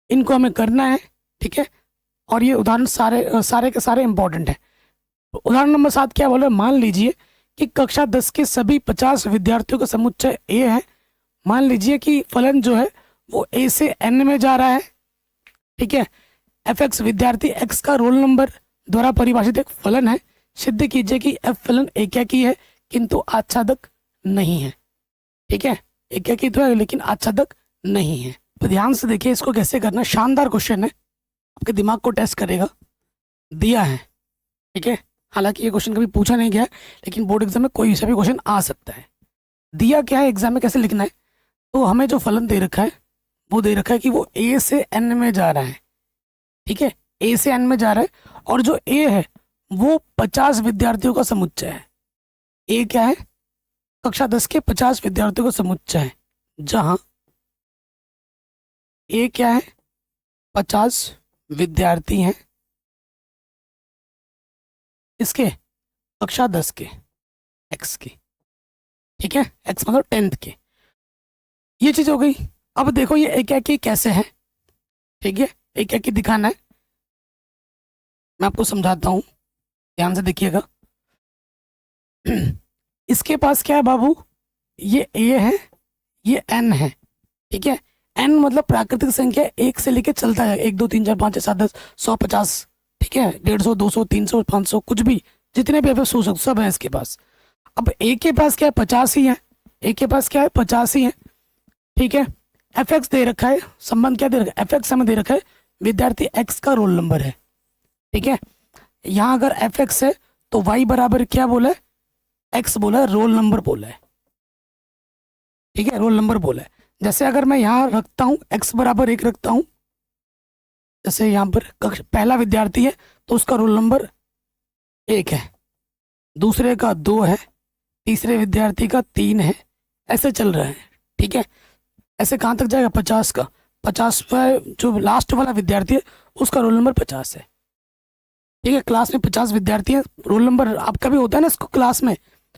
इनको हमें करना है, ठीक है, और ये उदाहरण सारे के सारे इंपॉर्टेंट है। उदाहरण नंबर 7 क्या बोल रहे हैं, मान लीजिए कि कक्षा 10 के सभी 50 विद्यार्थियों का समुच्चय ए है। मान लीजिए कि फलन जो है वो ए से एन में जा रहा है। ठीक है, एफ एक्स विद्यार्थी एक्स का रोल नंबर द्वारा परिभाषित एक फलन है। सिद्ध कीजिए कि एफ फलन एकाकी है किंतु आच्छादक नहीं है। ठीक है, एकाकी तो है लेकिन आच्छादक नहीं है। तो ध्यान से देखिए इसको कैसे करना, शानदार क्वेश्चन है, आपके दिमाग को टेस्ट करेगा। दिया है, ठीक है, हालांकि ये क्वेश्चन कभी पूछा नहीं गया है, लेकिन बोर्ड एग्जाम में कोई सा भी क्वेश्चन आ सकता है। दिया क्या है, एग्जाम में कैसे लिखना है, तो हमें जो फलन दे रखा है वो दे रखा है कि वो ए से एन में जा रहा है। ठीक है, ए से एन में जा रहा है और जो ए है वो 50 विद्यार्थियों का समुच्चय है। ए क्या है, कक्षा 10 के 50 विद्यार्थियों का समुच्चय है, जहां ए क्या है, 50 विद्यार्थी हैं इसके कक्षा 10 के, एक्स के। ठीक है, एक्स मतलब 10th के। ये चीज हो गई। अब देखो ये एकाकी कैसे है। ठीक है, एकाकी दिखाना है, मैं आपको समझाता हूं, ध्यान से देखिएगा। इसके पास क्या है बाबू, ये ए है, ये एन है। ठीक है, एन मतलब प्राकृतिक संख्या 1 से लेके चलता है, 1 2 3 4 5 6 7 10 100 50। ठीक है, 150 200 300 500 कुछ भी, जितने भी आप सोच सकते सब है इसके पास। अब ए के पास क्या है, 50 ही है। ए के पास क्या है, 50 ही है। ठीक है, एफ एक्स दे रखा है, संबंध क्या दे रखा है, एफ एक्स हमें दे रखा है विद्यार्थी एक्स का रोल नंबर है। ठीक है, यहाँ अगर एफ एक्स है तो वाई बराबर क्या बोला है, एक्स बोला है, रोल नंबर बोला है। ठीक है, रोल नंबर बोला है। जैसे अगर मैं यहाँ रखता हूँ एक्स बराबर 1 रखता हूँ, जैसे यहाँ पर पहला विद्यार्थी है तो उसका रोल नंबर 1 है, दूसरे का 2 है, तीसरे विद्यार्थी का 3 है, ऐसे चल रहा है। ठीक है, ऐसे कहाँ तक जाएगा, 50 का, 50 पर जो लास्ट वाला विद्यार्थी है उसका रोल नंबर 50 है। ठीक है, क्लास में 50 विद्यार्थी हैं, रोल नंबर आपका भी होता है ना इसको क्लास में,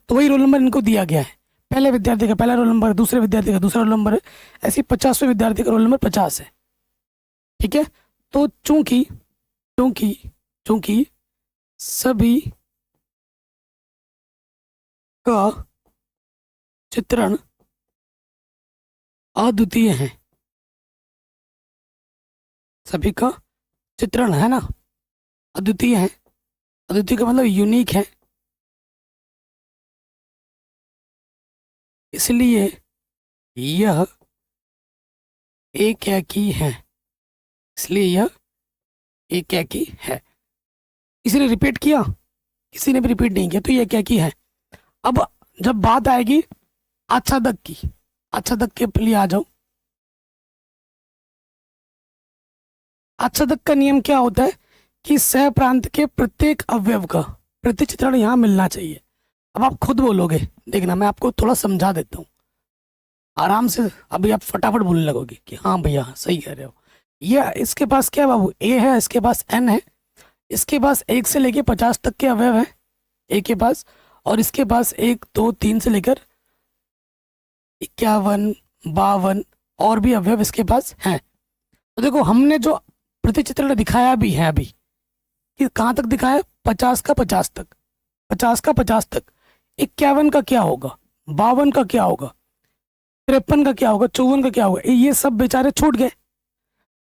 तो वही रोल नंबर इनको दिया गया है। पहले विद्यार्थी का पहला रोल नंबर, दूसरे विद्यार्थी का दूसरा रोल नंबर है, ऐसे 50वें विद्यार्थी का रोल नंबर 50 है। ठीक है, तो चूंकि चूंकि चूंकि सभी का चित्रण अद्वितीय है, सभी का चित्रण है ना अद्वितीय है, अद्वितीय का मतलब यूनिक है, इसलिए यह एकाकी है, इसलिए यह एकाकी है। किसी ने रिपीट किया, किसी ने भी रिपीट नहीं किया, तो ये एकाकी है। अब जब बात आएगी आच्छादक की, आच्छादक के लिए आ जाओ। आच्छादक का नियम क्या होता है कि सह प्रांत के प्रत्येक अवयव का प्रतिचित्रण यहाँ मिलना चाहिए। अब आप खुद बोलोगे, देखना मैं आपको थोड़ा समझा देता हूँ आराम से, अभी आप फटाफट बोलने लगोगे कि हाँ भैया सही कह रहे हो। ये इसके पास क्या है बाबू, ए है, इसके पास एन है, इसके पास 1 से लेके 50 तक के अवयव है ए के पास, और इसके पास 1 2 3 से लेकर 51 52 और भी अवयव इसके पास हैं। तो देखो हमने जो प्रतिचित्रण दिखाया भी है अभी, कि कहाँ तक दिखाया, 50 का 50 तक, 50 का 50 तक। 51 का क्या होगा, 52 का क्या होगा, 53 का क्या होगा, 54 का क्या होगा, ये सब बेचारे छूट गए।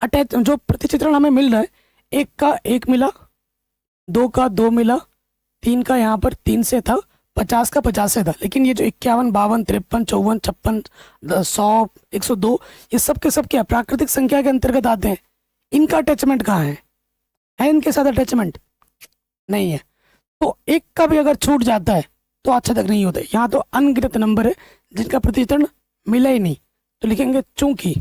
अटैच जो प्रतिचित्रण हमें मिल रहा है, 1 का 1 मिला, 2 का 2 मिला, 3 का यहाँ पर 3 से था, 50 का 50 से था, लेकिन ये जो 51 52 53 54 56 100 102 ये सब के सब क्या प्राकृतिक संख्या के अंतर्गत आते हैं। इनका अटैचमेंट कहाँ है इनके साथ अटैचमेंट नहीं है। तो एक का भी अगर छूट जाता है तो अच्छा तक नहीं होता है। यहाँ तो अनगिनत नंबर है जिनका प्रतिचित्रण मिला ही नहीं, तो लिखेंगे चूंकि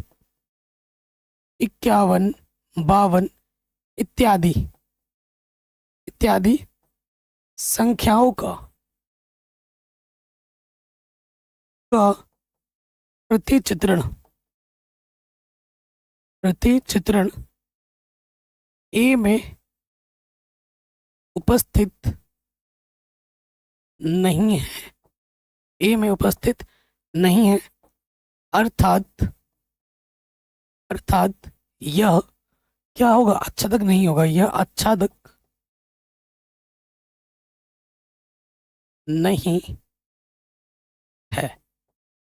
51 52 इत्यादि इत्यादि संख्याओं का प्रतिचित्रण ए में उपस्थित नहीं है, ए में उपस्थित नहीं है, अर्थात यह क्या होगा, आच्छादक नहीं होगा, यह आच्छादक नहीं है।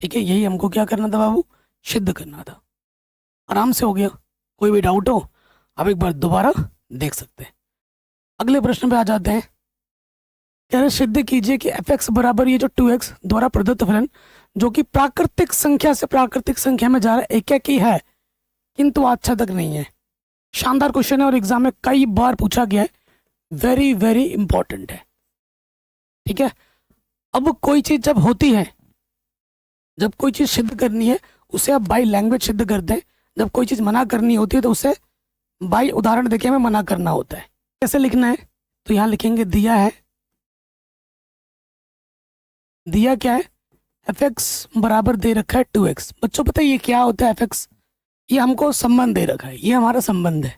ठीक है, यही हमको क्या करना था बाबू, सिद्ध करना था। आराम से हो गया। कोई भी डाउट हो आप एक बार दोबारा देख सकते हैं। अगले प्रश्न पे आ जाते हैं। कह रहे सिद्ध कीजिए कि एफ एक्स बराबर ये जो 2x द्वारा प्रदत्त फलन जो कि प्राकृतिक संख्या से प्राकृतिक संख्या में जा रहा है, एक ही है किंतु आच्छादक नहीं है। शानदार क्वेश्चन है और एग्जाम में कई बार पूछा गया है, वेरी वेरी इंपॉर्टेंट है। ठीक है, अब कोई चीज जब होती है, जब कोई चीज सिद्ध करनी है उसे आप बाई लैंग्वेज सिद्ध करते हैं। जब कोई चीज मना करनी होती है तो उसे बाई उदाहरण देके हमें मना करना होता है। कैसे लिखना है, तो यहाँ लिखेंगे दिया है, दिया क्या है, एफ एक्स बराबर दे रखा है 2x। बच्चों पता है ये क्या होता है, एफ एक्स ये हमको संबंध दे रखा है, ये हमारा संबंध है।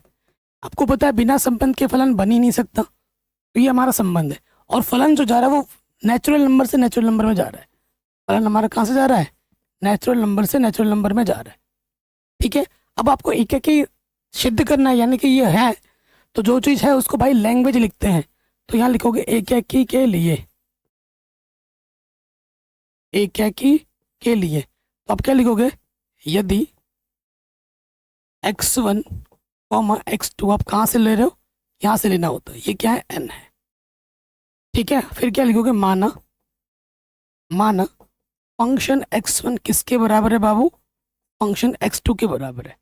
आपको पता है बिना संबंध के फलन बन ही नहीं सकता, तो ये हमारा संबंध है। और फलन जो जा रहा है वो नेचुरल नंबर से नेचुरल नंबर में जा रहा है। फलन हमारा कहाँ से जा रहा है, नेचुरल नंबर से नेचुरल नंबर में जा रहा है। ठीक है, अब आपको एक एक ही सिद्ध करना है, यानी कि ये है तो जो चीज़ है उसको भाई लैंग्वेज लिखते हैं। तो यहाँ लिखोगे एक एक ही के लिए, एक एक ही के लिए। तो आप क्या लिखोगे, यदि x1 x2 आप कहाँ से ले रहे हो, यहाँ से लेना होता है, ये क्या है n है। ठीक है, फिर क्या लिखोगे, माना माना फंक्शन x1 किसके बराबर है बाबू, फंक्शन x2 के बराबर है।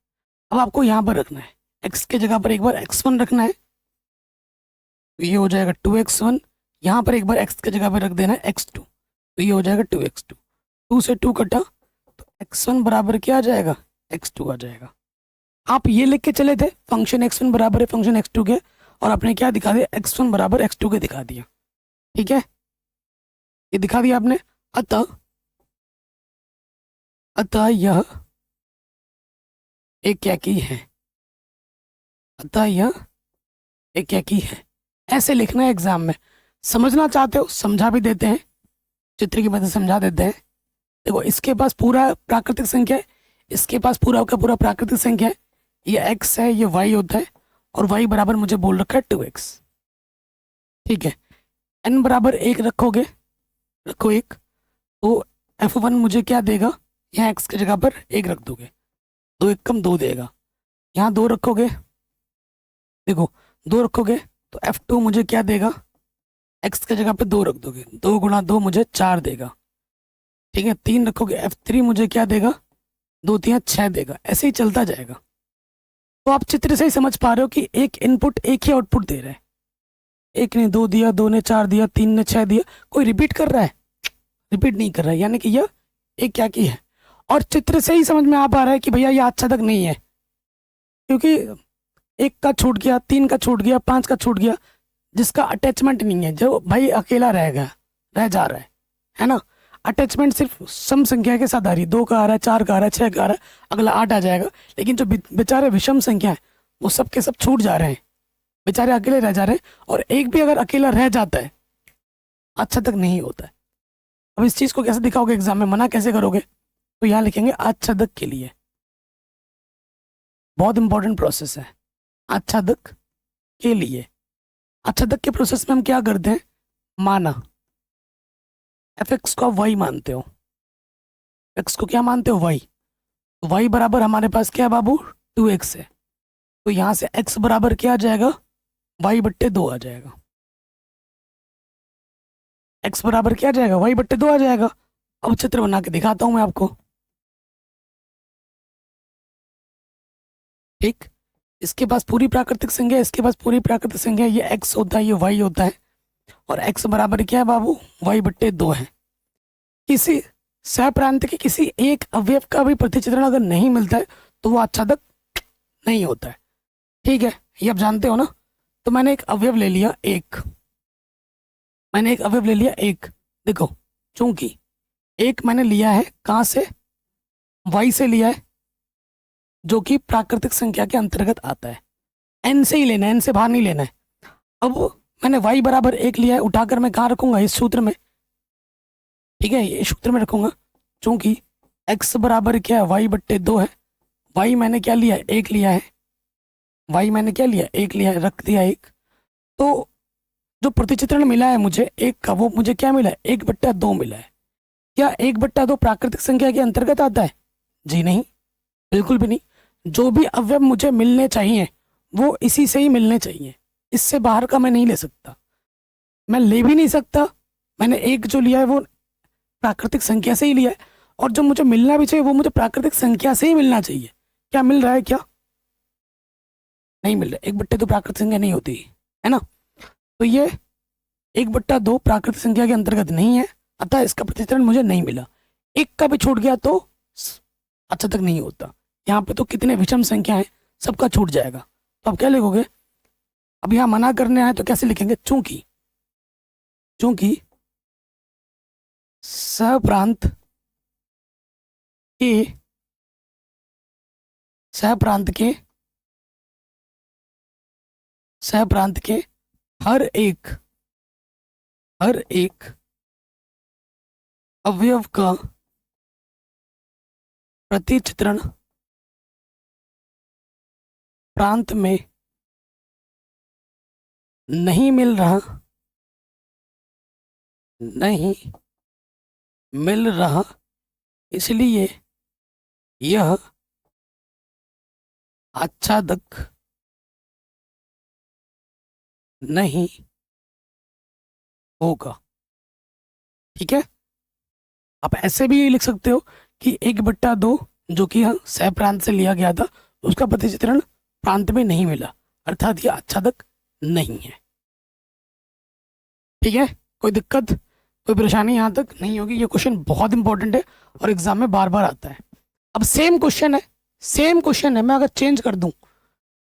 अब आपको यहाँ पर रखना है, x के जगह पर एक बार x1 रखना है, तो ये हो जाएगा 2x1। यहाँ पर एक बार x के जगह पर रख देना है x2, तो ये हो जाएगा 2x2। 2 से 2 कटा तो x1 बराबर क्या आ जाएगा, x2 आ जाएगा। आप ये लिख के चले थे फंक्शन x1 बराबर है फंक्शन x2 के, और आपने क्या दिखा दिया, x1 बराबर x2 के दिखा दिया। ठीक है, ये दिखा दिया आपने। अतः अतः यह एक ही है, अतः यह एक ही है। ऐसे लिखना है एग्जाम में। समझना चाहते हो समझा भी देते हैं, चित्र की मदद से समझा देते हैं। देखो इसके पास पूरा प्राकृतिक संख्या है, इसके पास पूरा का पूरा प्राकृतिक संख्या है, ये x है ये y होता है, और y बराबर मुझे बोल रखा है 2x। ठीक है, n बराबर 1 रखोगे, रखो 1, तो f1 मुझे क्या देगा, यहाँ x की जगह पर 1 रख दोगे, 2 1 कम 2 देगा। यहाँ 2 रखोगे, देखो 2 रखोगे तो f2 मुझे क्या देगा, x की जगह पे 2 रख दोगे, 2 गुणा 2 मुझे 4 देगा। ठीक है, 3 रखोगे, f3 मुझे क्या देगा, 2 3 6 देगा। ऐसे ही चलता जाएगा। तो आप चित्र से ही समझ पा रहे हो कि एक इनपुट एक ही आउटपुट दे रहा है। एक ने 2 दिया, 2 ने 4 दिया, 3 ने 6 दिया, कोई रिपीट कर रहा है, रिपीट नहीं कर रहा है, यानी कि यह एक क्या की है। और चित्र से ही समझ में आ पा रहा है कि भैया यह आच्छादक नहीं है, क्योंकि 1 का छूट गया, 3 का छूट गया, 5 का छूट गया, जिसका अटैचमेंट नहीं है, जो भाई अकेला रह गया, रह जा रहा है ना। अटैचमेंट सिर्फ सम संख्या के साथ आ रही है, 2 का आ रहा है, 4 का आ रहा है, 6 का आ रहा है, अगला 8 आ जाएगा। लेकिन जो बेचारे विषम संख्या है वो सब के सब छूट जा रहे हैं, बेचारे अकेले रह जा रहे हैं। और एक भी अगर अकेला रह जाता है आच्छादक नहीं होता है। अब इस चीज को कैसे दिखाओगे एग्जाम में, मना कैसे करोगे, तो यहाँ लिखेंगे आच्छादक के लिए। बहुत इंपॉर्टेंट प्रोसेस है, आच्छादक के लिए। आच्छादक के प्रोसेस में हम क्या करते हैं, माना एफ एक्स को आप वाई मानते हो, एक्स को क्या मानते हो, वाई। तो वाई बराबर हमारे पास क्या है बाबू, 2x है, तो यहाँ से x बराबर क्या आ जाएगा, y बट्टे 2 आ जाएगा। x बराबर क्या आ जाएगा, y बट्टे 2 आ जाएगा। अब चित्र बना के दिखाता हूं मैं आपको। ठीक, इसके पास पूरी प्राकृतिक संख्या, इसके पास पूरी प्राकृतिक संख्या, ये x होता है, ये y होता है, और x बराबर क्या है बाबू, y बट्टे 2 है। किसी सहप्रांत के किसी एक अवयव का भी प्रतिचित्रण अगर नहीं मिलता है तो वो आच्छादक नहीं होता है। ठीक है, ये आप जानते हो ना। तो मैंने एक अवयव ले लिया एक, मैंने एक अवयव ले लिया एक। देखो चूंकि एक मैंने लिया है कहाँ से, y से लिया है, जो कि प्राकृतिक संख्या के अंतर्गत आता है। n से ही लेना है, n से बाहर नहीं लेना है। अब मैंने y बराबर 1 लिया है, उठाकर मैं कहाँ रखूंगा, इस सूत्र में। ठीक है, ये सूत्र में रखूंगा, चूंकि x बराबर क्या है, y बट्टे 2 है। y मैंने क्या लिया है, 1 लिया है, वाई मैंने क्या लिया, एक लिया, रख दिया एक। तो जो प्रतिचित्रण मिला है मुझे एक का, वो मुझे क्या मिला है, 1/2 मिला है। क्या 1/2 प्राकृतिक संख्या के अंतर्गत आता है? जी नहीं, बिल्कुल भी नहीं। जो भी अवयव मुझे मिलने चाहिए वो इसी से ही मिलने चाहिए, इससे बाहर का मैं नहीं ले सकता, मैं ले भी नहीं सकता। मैंने एक जो लिया है वो प्राकृतिक संख्या से ही लिया है, और जो मुझे मिलना भी चाहिए वो मुझे प्राकृतिक संख्या से ही मिलना चाहिए। क्या मिल रहा है? क्या नहीं मिल रहा है? 1/2 प्राकृतिक संख्या नहीं होती है ना। तो ये 1/2 प्राकृतिक संख्या के अंतर्गत नहीं है, अतः इसका प्रतिचित्रण मुझे नहीं मिला। एक का भी छूट गया तो अच्छा तक नहीं होता। यहाँ पे तो कितने विषम संख्या है, सबका छूट जाएगा। तो अब क्या लिखोगे? अब यहाँ मना करने आए तो कैसे लिखेंगे? चूंकि चूंकि सहप्रांत के सहप्रांत के सहप्रांत के हर एक अवयव का प्रतिचित्रण प्रांत में नहीं मिल रहा, इसलिए यह आच्छादक नहीं होगा। ठीक है, आप ऐसे भी लिख सकते हो कि 1/2 जो कि यहाँ सह प्रांत से लिया गया था उसका प्रतिचित्रण प्रांत में नहीं मिला, अर्थात यह आच्छादक नहीं है। ठीक है, कोई दिक्कत, कोई परेशानी यहाँ तक नहीं होगी। ये क्वेश्चन बहुत इंपॉर्टेंट है और एग्जाम में बार बार आता है। अब सेम क्वेश्चन है, मैं अगर चेंज कर दूं,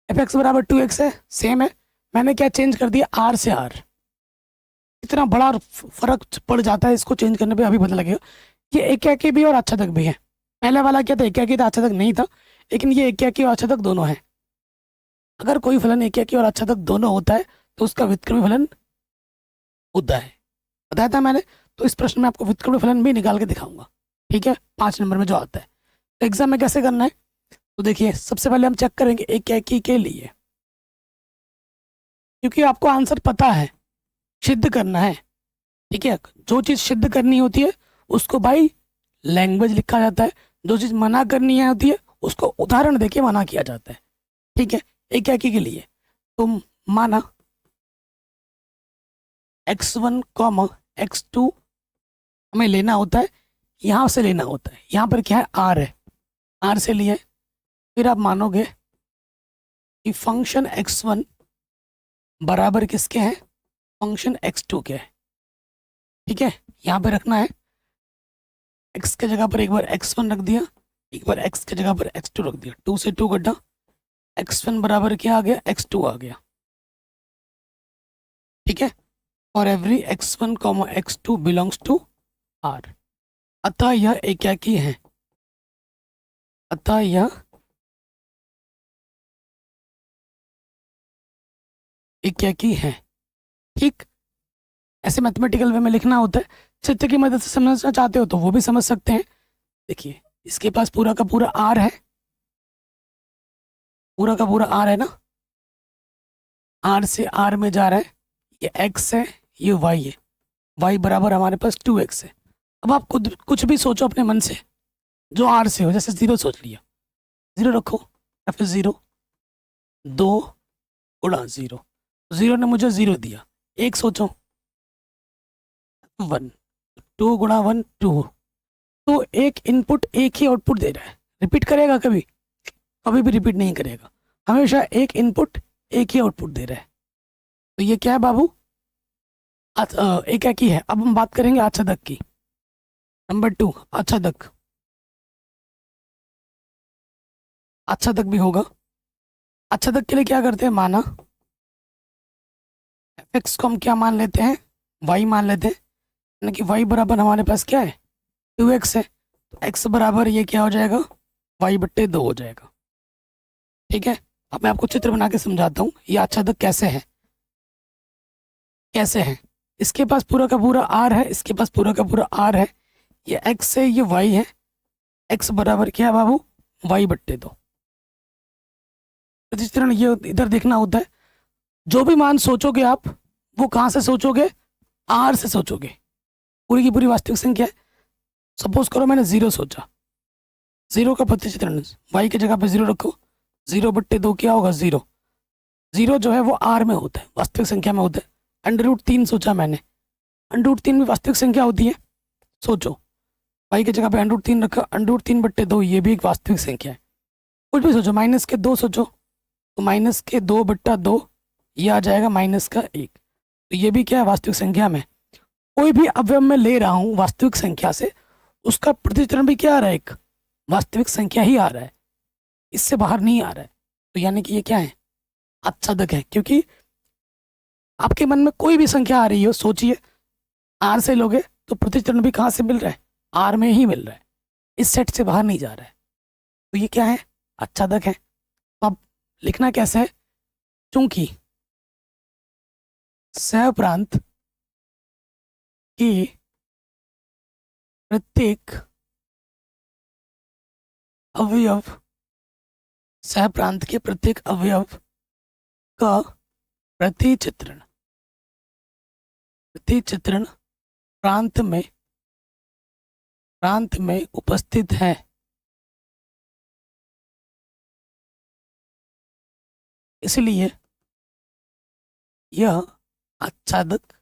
fx = 2x है, सेम है, मैंने क्या चेंज कर दिया, r से r। इतना बड़ा फर्क पड़ जाता है, इसको चेंज करने पे अभी पता लगेगा। ये एकाकी भी और आच्छादक भी है। पहले वाला क्या था, एकाकी था, आच्छादक नहीं था, लेकिन ये एकाकी और आच्छादक दोनों है। अगर कोई फलन एकाकी और आच्छादक दोनों होता है तो उसका व्युत्क्रमी फलन होता है, बताया था मैंने। तो इस प्रश्न में आपको व्युत्क्रमी फलन भी निकाल के दिखाऊंगा। ठीक है, 5 नंबर में जो आता है। तो एग्जाम में कैसे करना है, तो देखिए सबसे पहले हम चेक करेंगे एकाकी के लिए, क्योंकि आपको आंसर पता है, सिद्ध करना है। ठीक है, जो चीज़ सिद्ध करनी होती है उसको बाई लैंग्वेज लिखा जाता है, जो चीज़ मना करनी है होती है उसको उदाहरण देके मना किया जाता है। ठीक है, एकाकी के लिए तो माना x1, x2 हमें लेना होता है, यहाँ से लेना होता है। यहाँ पर क्या है, r है, r से लिए। फिर आप मानोगे कि फंक्शन x1 बराबर किसके हैं, फंक्शन x2 के है। ठीक है, यहाँ पे रखना है, x के जगह पर एक बार x1 रख दिया, एक बार x के जगह पर x2 रख दिया, 2 से 2 कटा, x1 बराबर क्या आ गया, x2 आ गया। ठीक है, और every x1, x2 belongs to r, अतः यह एकाकी है, अतः यह एकाकी है। ठीक, ऐसे मैथमेटिकल वे में लिखना होता है। चित्र की मदद से समझना चाहते हो तो वो भी समझ सकते हैं। देखिए इसके पास पूरा का पूरा r है, पूरा का पूरा r है ना, r से r में जा रहा है, ये x है, ये y है, y बराबर हमारे पास 2x है। अब आप खुद कुछ भी सोचो अपने मन से जो r से हो, जैसे 0 सोच लिया, 0 रखो, या फिर 0, 2 गुणा 0, 0 ने मुझे 0 दिया। 1 सोचो, 1, 2 गुणा 1 2। तो एक इनपुट एक ही आउटपुट दे रहा है, रिपीट करेगा कभी? कभी भी रिपीट नहीं करेगा, हमेशा एक इनपुट एक ही आउटपुट दे रहा है। तो ये क्या है बाबू, एकाकी है। अब हम बात करेंगे आच्छादक की। नंबर 2, आच्छादक। आच्छादक भी होगा। आच्छादक के लिए क्या करते हैं, माना fx को हम क्या मान लेते हैं, y मान लेते हैं, यानी कि y बराबर हमारे पास क्या है, 2x है, तो x बराबर ये क्या हो जाएगा, y/2 हो जाएगा। ठीक है, अब मैं आपको चित्र बना के समझाता हूँ ये आच्छादक कैसे है। कैसे है, इसके पास पूरा का पूरा r है, इसके पास पूरा का पूरा r है, ये x है, ये y है, x बराबर क्या है बाबू, y/2। प्रतिचित्रण ये इधर देखना होता है। जो भी मान सोचोगे आप वो कहाँ से सोचोगे, आर से सोचोगे। पूरी की पूरी वास्तविक संख्या है। सपोज करो मैंने 0 सोचा, 0 का प्रतिचित्रण y की जगह पे 0 रखो, 0/2 क्या होगा 0। 0 जो है वो आर में होता है, वास्तविक संख्या में होता है। √3 सोचा मैंने, √3 भी वास्तविक संख्या होती है। सोचो y की जगह पे √3 रखा, √3/2 ये भी एक वास्तविक संख्या है। कुछ भी सोचो, -2 सोचो तो -2/2 ये आ जाएगा -1। तो ये भी क्या है, वास्तविक संख्या में। कोई भी अवयव में ले रहा हूँ वास्तविक संख्या से, उसका प्रतिचित्रण भी क्या आ रहा है, एक वास्तविक संख्या ही आ रहा है, इससे बाहर नहीं आ रहा है। तो यानी कि ये क्या है, आच्छादक है। क्योंकि आपके मन में कोई भी संख्या आ रही हो, सोचिए आर से लोगे तो प्रतिचित्रण भी कहाँ से मिल रहा है, आर में ही मिल रहा है, इस सेट से बाहर नहीं जा रहा है। तो ये क्या है, आच्छादक है। तो अब लिखना कैसे है, चूंकि सहप्रांत की प्रत्येक अवयव, सहप्रांत के प्रत्येक अवयव का प्रतिचित्रण प्रांत में उपस्थित है, इसलिए यह आच्छादक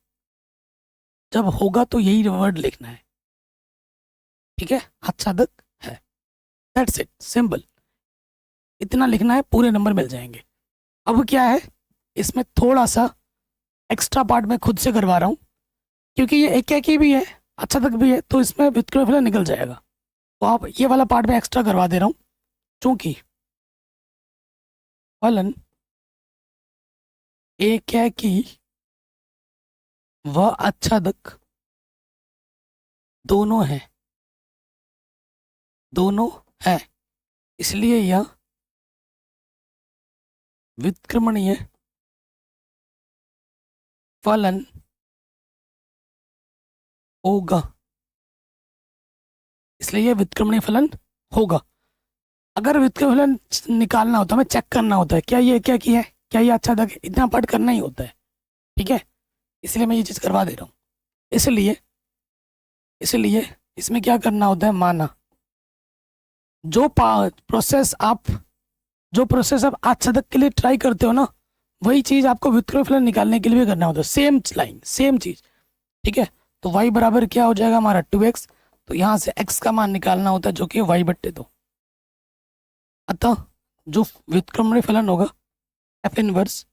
जब होगा तो यही वर्ड लिखना है, ठीक है, आच्छादक है। दैट्स इट, सिंपल, इतना लिखना है, पूरे नंबर मिल जाएंगे। अब क्या है, इसमें थोड़ा सा एक्स्ट्रा पार्ट मैं खुद से करवा रहा हूँ, क्योंकि ये एक भी है, आच्छादक भी है, तो इसमें व्युत्क्रम फलन निकल जाएगा। तो आप ये वाला पार्ट मैं एक्स्ट्रा करवा दे रहा हूँ। चूंकि फलन एकाकी व आच्छादक दोनों है, इसलिए यह व्युत्क्रमणीय फलन होगा, इसलिए यह व्युत्क्रमणीय फलन होगा। अगर व्युत्क्रम फलन निकालना होता है, हमें चेक करना होता है क्या ये क्या की है, क्या ये आच्छादक है, इतना पार्ट करना ही होता है, ठीक है। इसलिए मैं ये चीज़ करवा दे रहा हूँ। इसलिए इसमें क्या करना होता है, माना जो प्रोसेस आप आच्छादक के लिए ट्राई करते हो ना, वही चीज़ आपको व्युत्क्रम फलन निकालने के लिए भी करना होता है। सेम लाइन, सेम चीज़, ठीक है। तो y बराबर क्या हो जाएगा हमारा 2x, तो यहाँ से x का मान निकालना होता है जो कि y/2। अतः जो व्युत्क्रमणीय फलन होगा एफ इनवर्स,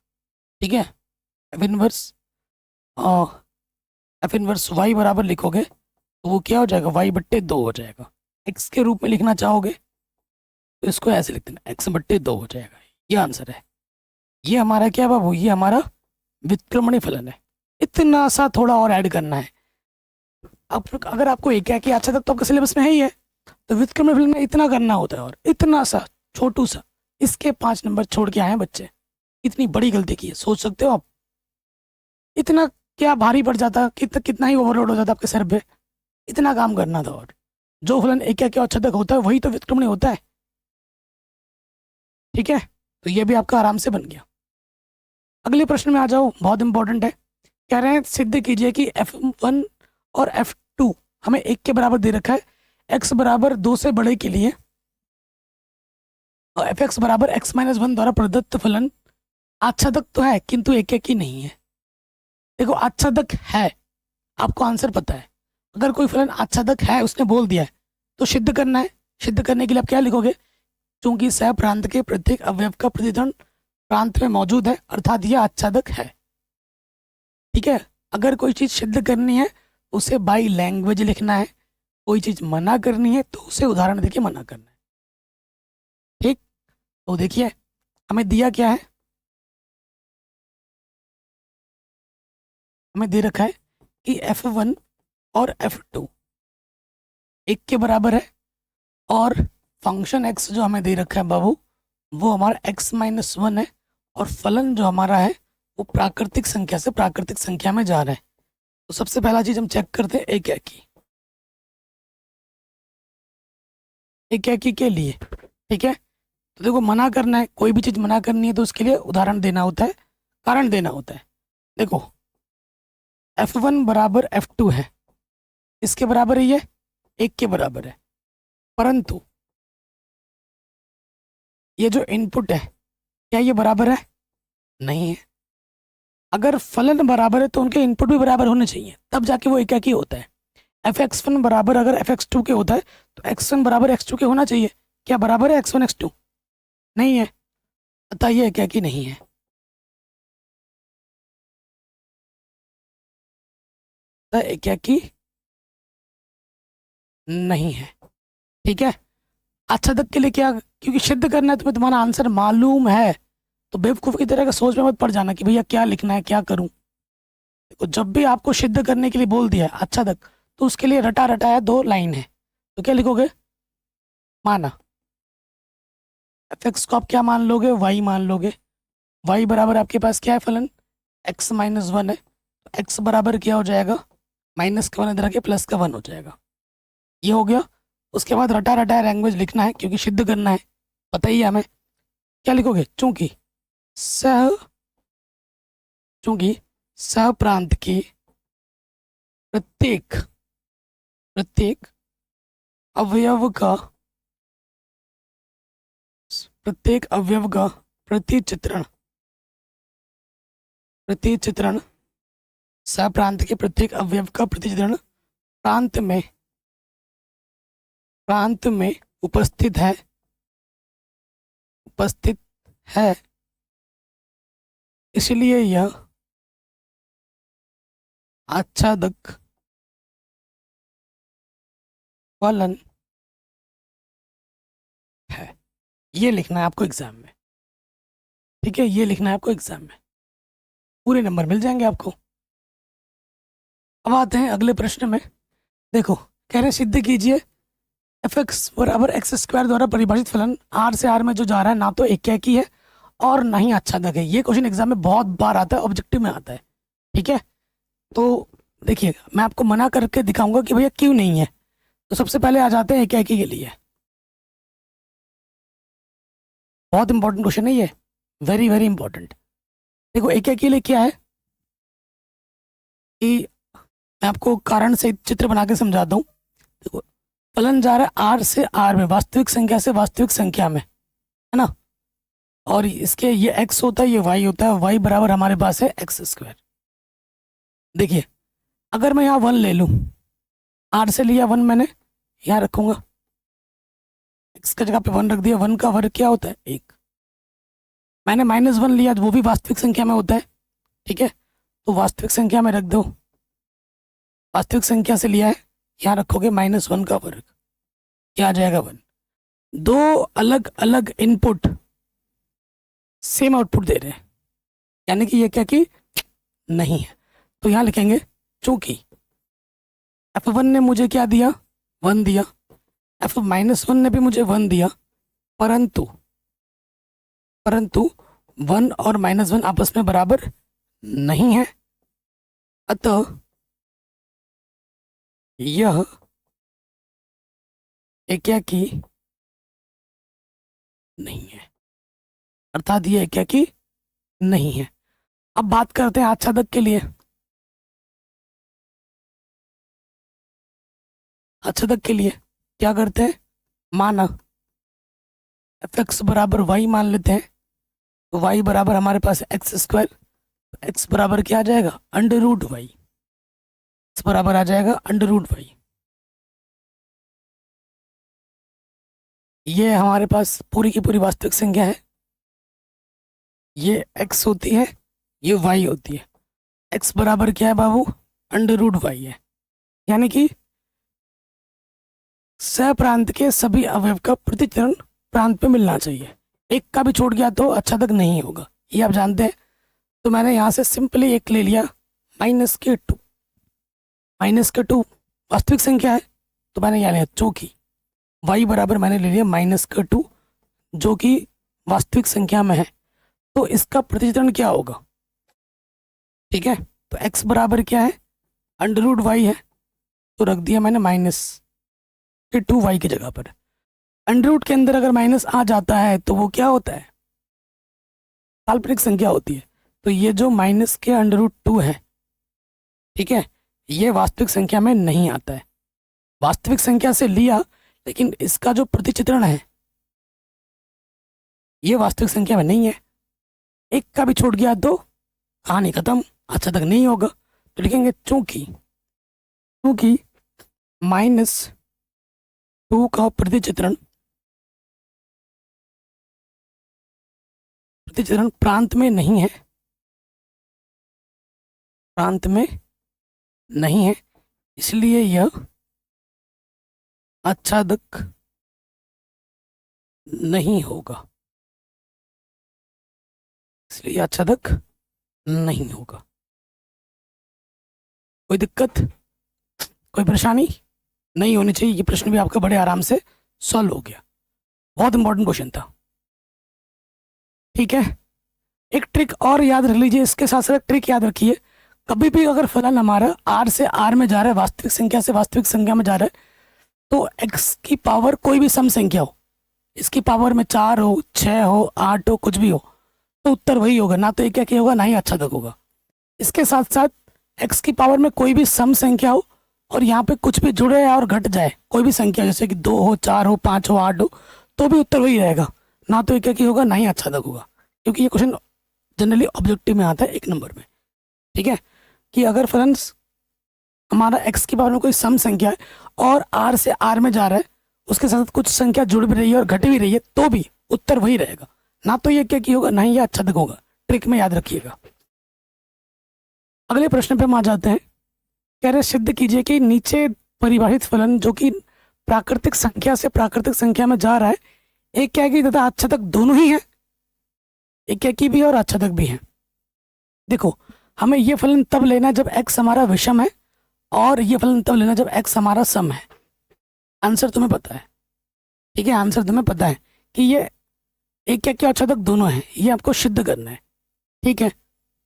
ठीक है, एफ इनवर्स y बराबर लिखोगे तो वो क्या हो जाएगा, y/2 हो जाएगा। x के रूप में लिखना चाहोगे तो इसको ऐसे लिख देना, x/2 हो जाएगा। ये आंसर है। ये हमारा क्या बाबू, ये हमारा व्युत्क्रमणीय फलन है। इतना सा थोड़ा और ऐड करना है। अब अगर आपको एक क्या अच्छा तक तो आपका सिलेबस में है ही है, तो व्युत्क्रमणीय फलन में इतना करना होता है, और इतना सा छोटू सा, इसके 5 नंबर छोड़ के आए हैं बच्चे। इतनी बड़ी गलती की है, सोच सकते हो आप। इतना क्या भारी पड़ जाता, कितना ही ओवरलोड हो जाता आपके सर पे। इतना काम करना था। और जो फलन एक क्या अच्छा तक होता है वही तो व्युत्क्रमणीय होता है, ठीक है। तो ये भी आपका आराम से बन गया। अगले प्रश्न में आ जाओ, बहुत इंपॉर्टेंट है। कह रहे हैं सिद्ध कीजिए कि f1 और f2 हमें 1 के बराबर दे रखा है, x बराबर 2 से बड़े के लिए, और fx बराबर x-1 द्वारा प्रदत्त फलन आच्छादक तो है किंतु एक ही नहीं है। देखो आच्छादक है, आपको आंसर पता है। अगर कोई फलन आच्छादक है, उसने बोल दिया है, तो सिद्ध करना है। सिद्ध करने के लिए आप क्या लिखोगे, चूंकि सह प्रांत के प्रत्येक अवयव का प्रतिधन प्रांत में मौजूद है, अर्थात यह आच्छादक है, ठीक है। अगर कोई चीज सिद्ध करनी है उसे बाई लैंग्वेज लिखना है, कोई चीज मना करनी है तो उसे उदाहरण देके मना करना है, ठीक। तो देखिए हमें दिया क्या है, हमें दे रखा है कि f1 और f2 1 के बराबर है, और फंक्शन x जो हमें दे रखा है बाबू वो हमारा x-1 है, और फलन जो हमारा है वो प्राकृतिक संख्या से प्राकृतिक संख्या में जा रहा है। तो सबसे पहला चीज हम चेक करते हैं एक की के लिए, ठीक है। तो देखो, मना करना है, कोई भी चीज़ मना करनी है तो उसके लिए उदाहरण देना होता है, कारण देना होता है। देखो, F1 बराबर F2 है, इसके बराबर है ये, 1 के बराबर है, परंतु ये जो इनपुट है क्या ये बराबर है? नहीं है। अगर फलन बराबर है तो उनके इनपुट भी बराबर होने चाहिए, तब जाके वो एकाकी होता है। Fx1 बराबर अगर Fx2 के होता है तो x1 बराबर x2 के होना चाहिए। क्या बराबर है x1 x2? नहीं है, अतः ये एकाकी नहीं है। एकाकी नहीं है। ठीक है। आच्छादक के लिए क्या, क्योंकि सिद्ध करना है, तुम्हें तुम्हारा आंसर मालूम है, तो बेवकूफ़ की तरह का सोच में मत पड़ जाना कि भैया क्या लिखना है, क्या करूं। देखो, जब भी आपको सिद्ध करने के लिए बोल दिया है आच्छादक, तो उसके लिए रटा रटाया 2 लाइन है, तो क्या लिखोगे? माना। Fx को आप क्या मान लोगे? y मान लोगे। y बराबर आपके पास क्या है फलन? x माइनस 1 है, तो x बराबर क्या हो जाएगा? माइनस का 1 इधर आके प्लस का 1 हो जाएगा। ये हो गया। उसके बाद रटा रटाया लैंग्वेज लिखना है, क्योंकि सिद्ध करना है, पता ही है हमें। क्या लिखोगे? चूंकि सह चूंकि सह प्रांत की प्रत्येक प्रत्येक अवयव का प्रत्येक अवयव का प्रतिचित्रण प्रतिचित्रण सह प्रांत के प्रत्येक अवयव का प्रतिचित्रण प्रांत में उपस्थित है, इसलिए यह आच्छादक फलन है। ये लिखना है आपको एग्जाम में। ठीक है, ये लिखना है आपको एग्जाम में, पूरे नंबर मिल जाएंगे आपको। अब आते हैं अगले प्रश्न में। देखो, कह रहे हैं सिद्ध कीजिए Fx बराबर एक्स स्क्वायर द्वारा परिभाषित फलन R से R में जो जा रहा है ना तो एकाकी है और ना ही आच्छादक है। ये क्वेश्चन एग्जाम में बहुत बार आता है, ऑब्जेक्टिव में आता है। ठीक है, तो देखिए, मैं आपको मना करके दिखाऊंगा कि भैया क्यों नहीं है। तो सबसे पहले आ जाते हैं एकाकी के लिए। बहुत इंपॉर्टेंट क्वेश्चन है ये, वेरी वेरी इंपॉर्टेंट। देखो, एकाकी के लिए क्या है कि मैं आपको कारण से चित्र बना के समझाता हूँ। देखो, फलन जा रहा है आर से आर में, वास्तविक संख्या से वास्तविक संख्या में, है ना। और इसके ये x होता है, ये y होता है। y बराबर हमारे पास है एक्स स्क्वायर। देखिए, अगर मैं यहाँ 1 ले लूँ, आर से लिया 1 मैंने, यहाँ रखूंगा, x की जगह पे 1 रख दिया। 1 का वर्ग क्या होता है? 1। मैंने -1 लिया, वो भी वास्तविक संख्या में होता है। ठीक है, तो वास्तविक संख्या में रख दो। वास्तविक संख्या से लिया है, यहाँ रखोगे -1 का वर्ग, क्या आ जाएगा? 1। 2 अलग अलग इनपुट सेम आउटपुट दे रहे हैं, यानी कि ये क्या कि नहीं है। तो यहाँ लिखेंगे चूंकि F1 ने मुझे क्या दिया? 1 दिया। F-1 ने भी मुझे 1 दिया, परंतु 1 और -1 आपस में बराबर नहीं है, अतः यह एकाकी नहीं है, अर्थात यह एकाकी नहीं है। अब बात करते हैं आच्छादक के लिए। आच्छादक के लिए क्या करते हैं? माना Fx बराबर y मान लेते हैं, तो y बराबर हमारे पास एक्स स्क्वायर। x बराबर क्या आ जाएगा? √y। x बराबर आ जाएगा √y। ये हमारे पास पूरी की पूरी वास्तविक संख्या है। ये x होती है, ये y होती है। x बराबर क्या है बाबू? √y है, यानी कि सह प्रांत के सभी अवयव का प्रतिचरण प्रांत पे मिलना चाहिए। एक का भी छूट गया तो आच्छादक नहीं होगा, ये आप जानते हैं। तो मैंने यहाँ से सिंपली एक ले लिया, -2। -2 वास्तविक संख्या है, तो मैंने यहाँ लिया चूंकि y बराबर मैंने ले लिया -2, जो कि वास्तविक संख्या में है, तो इसका प्रतिचरण क्या होगा? ठीक है, तो x बराबर क्या है? √y है, तो रख दिया मैंने -2y की जगह पर। अंडर रूट के अंदर अगर माइनस आ जाता है तो वो क्या होता है, काल्पनिक संख्या होती है। तो ये जो माइनस के अंडर रूट 2 है, ठीक है, ये वास्तविक संख्या में नहीं आता है। वास्तविक संख्या से लिया, लेकिन इसका जो प्रतिचित्रण है ये वास्तविक संख्या में नहीं है। एक का भी छूट गया तो कहानी खत्म, अच्छा तक नहीं होगा। तो लिखेंगे चूंकि -2 का प्रतिचित्रण प्रांत में नहीं है, इसलिए यह आच्छादक नहीं होगा, कोई दिक्कत, कोई परेशानी नहीं होनी चाहिए। ये प्रश्न भी आपका बड़े आराम से सॉल्व हो गया, बहुत इंपॉर्टेंट क्वेश्चन था। ठीक है, एक ट्रिक और याद रख लीजिए, इसके साथ साथ ट्रिक याद रखिए, कभी भी अगर फलन हमारा r से r में जा रहा है, वास्तविक संख्या से वास्तविक संख्या में जा रहा है, तो x की पावर कोई भी सम संख्या हो, इसकी पावर में 4 हो, 6 हो, 8 हो, कुछ भी हो, तो उत्तर वही होगा, ना तो एक क्या होगा, ना ही आच्छादक होगा। इसके साथ साथ x की पावर में कोई भी सम संख्या हो और यहाँ पे कुछ भी जुड़े और घट जाए, कोई भी संख्या जैसे कि 2 हो, 4 हो, 5 हो, 8 हो, तो भी उत्तर वही रहेगा, ना तो एक होगा, ना ही आच्छादक होगा। क्योंकि ये क्वेश्चन जनरली ऑब्जेक्टिव में आता है 1 नंबर में। ठीक है, कि अगर फलन हमारा x की पावर में कोई सम संख्या है और r से r में जा रहा है, उसके साथ कुछ संख्या जुड़ भी रही है और घट भी रही है, तो भी उत्तर वही रहेगा, ना तो ये क्या होगा, ना ही ये आच्छादक होगा। ट्रिक में याद रखिएगा। अगले प्रश्न पे हम आ जाते हैं। कह रहे सिद्ध कीजिए कि नीचे परिभाषित फलन जो कि प्राकृतिक संख्या से प्राकृतिक संख्या में जा रहा है, एक क्या की तथा आच्छादक दोनों ही है, एक क्या की भी और आच्छादक भी है। देखो, हमें ये फलन तब लेना जब x हमारा विषम है, और ये फलन तब लेना जब x हमारा सम है। आंसर तुम्हें पता है, ठीक है, आंसर तुम्हें पता है कि ये एक क्या की आच्छादक दोनों है, ये आपको सिद्ध करना है। ठीक है,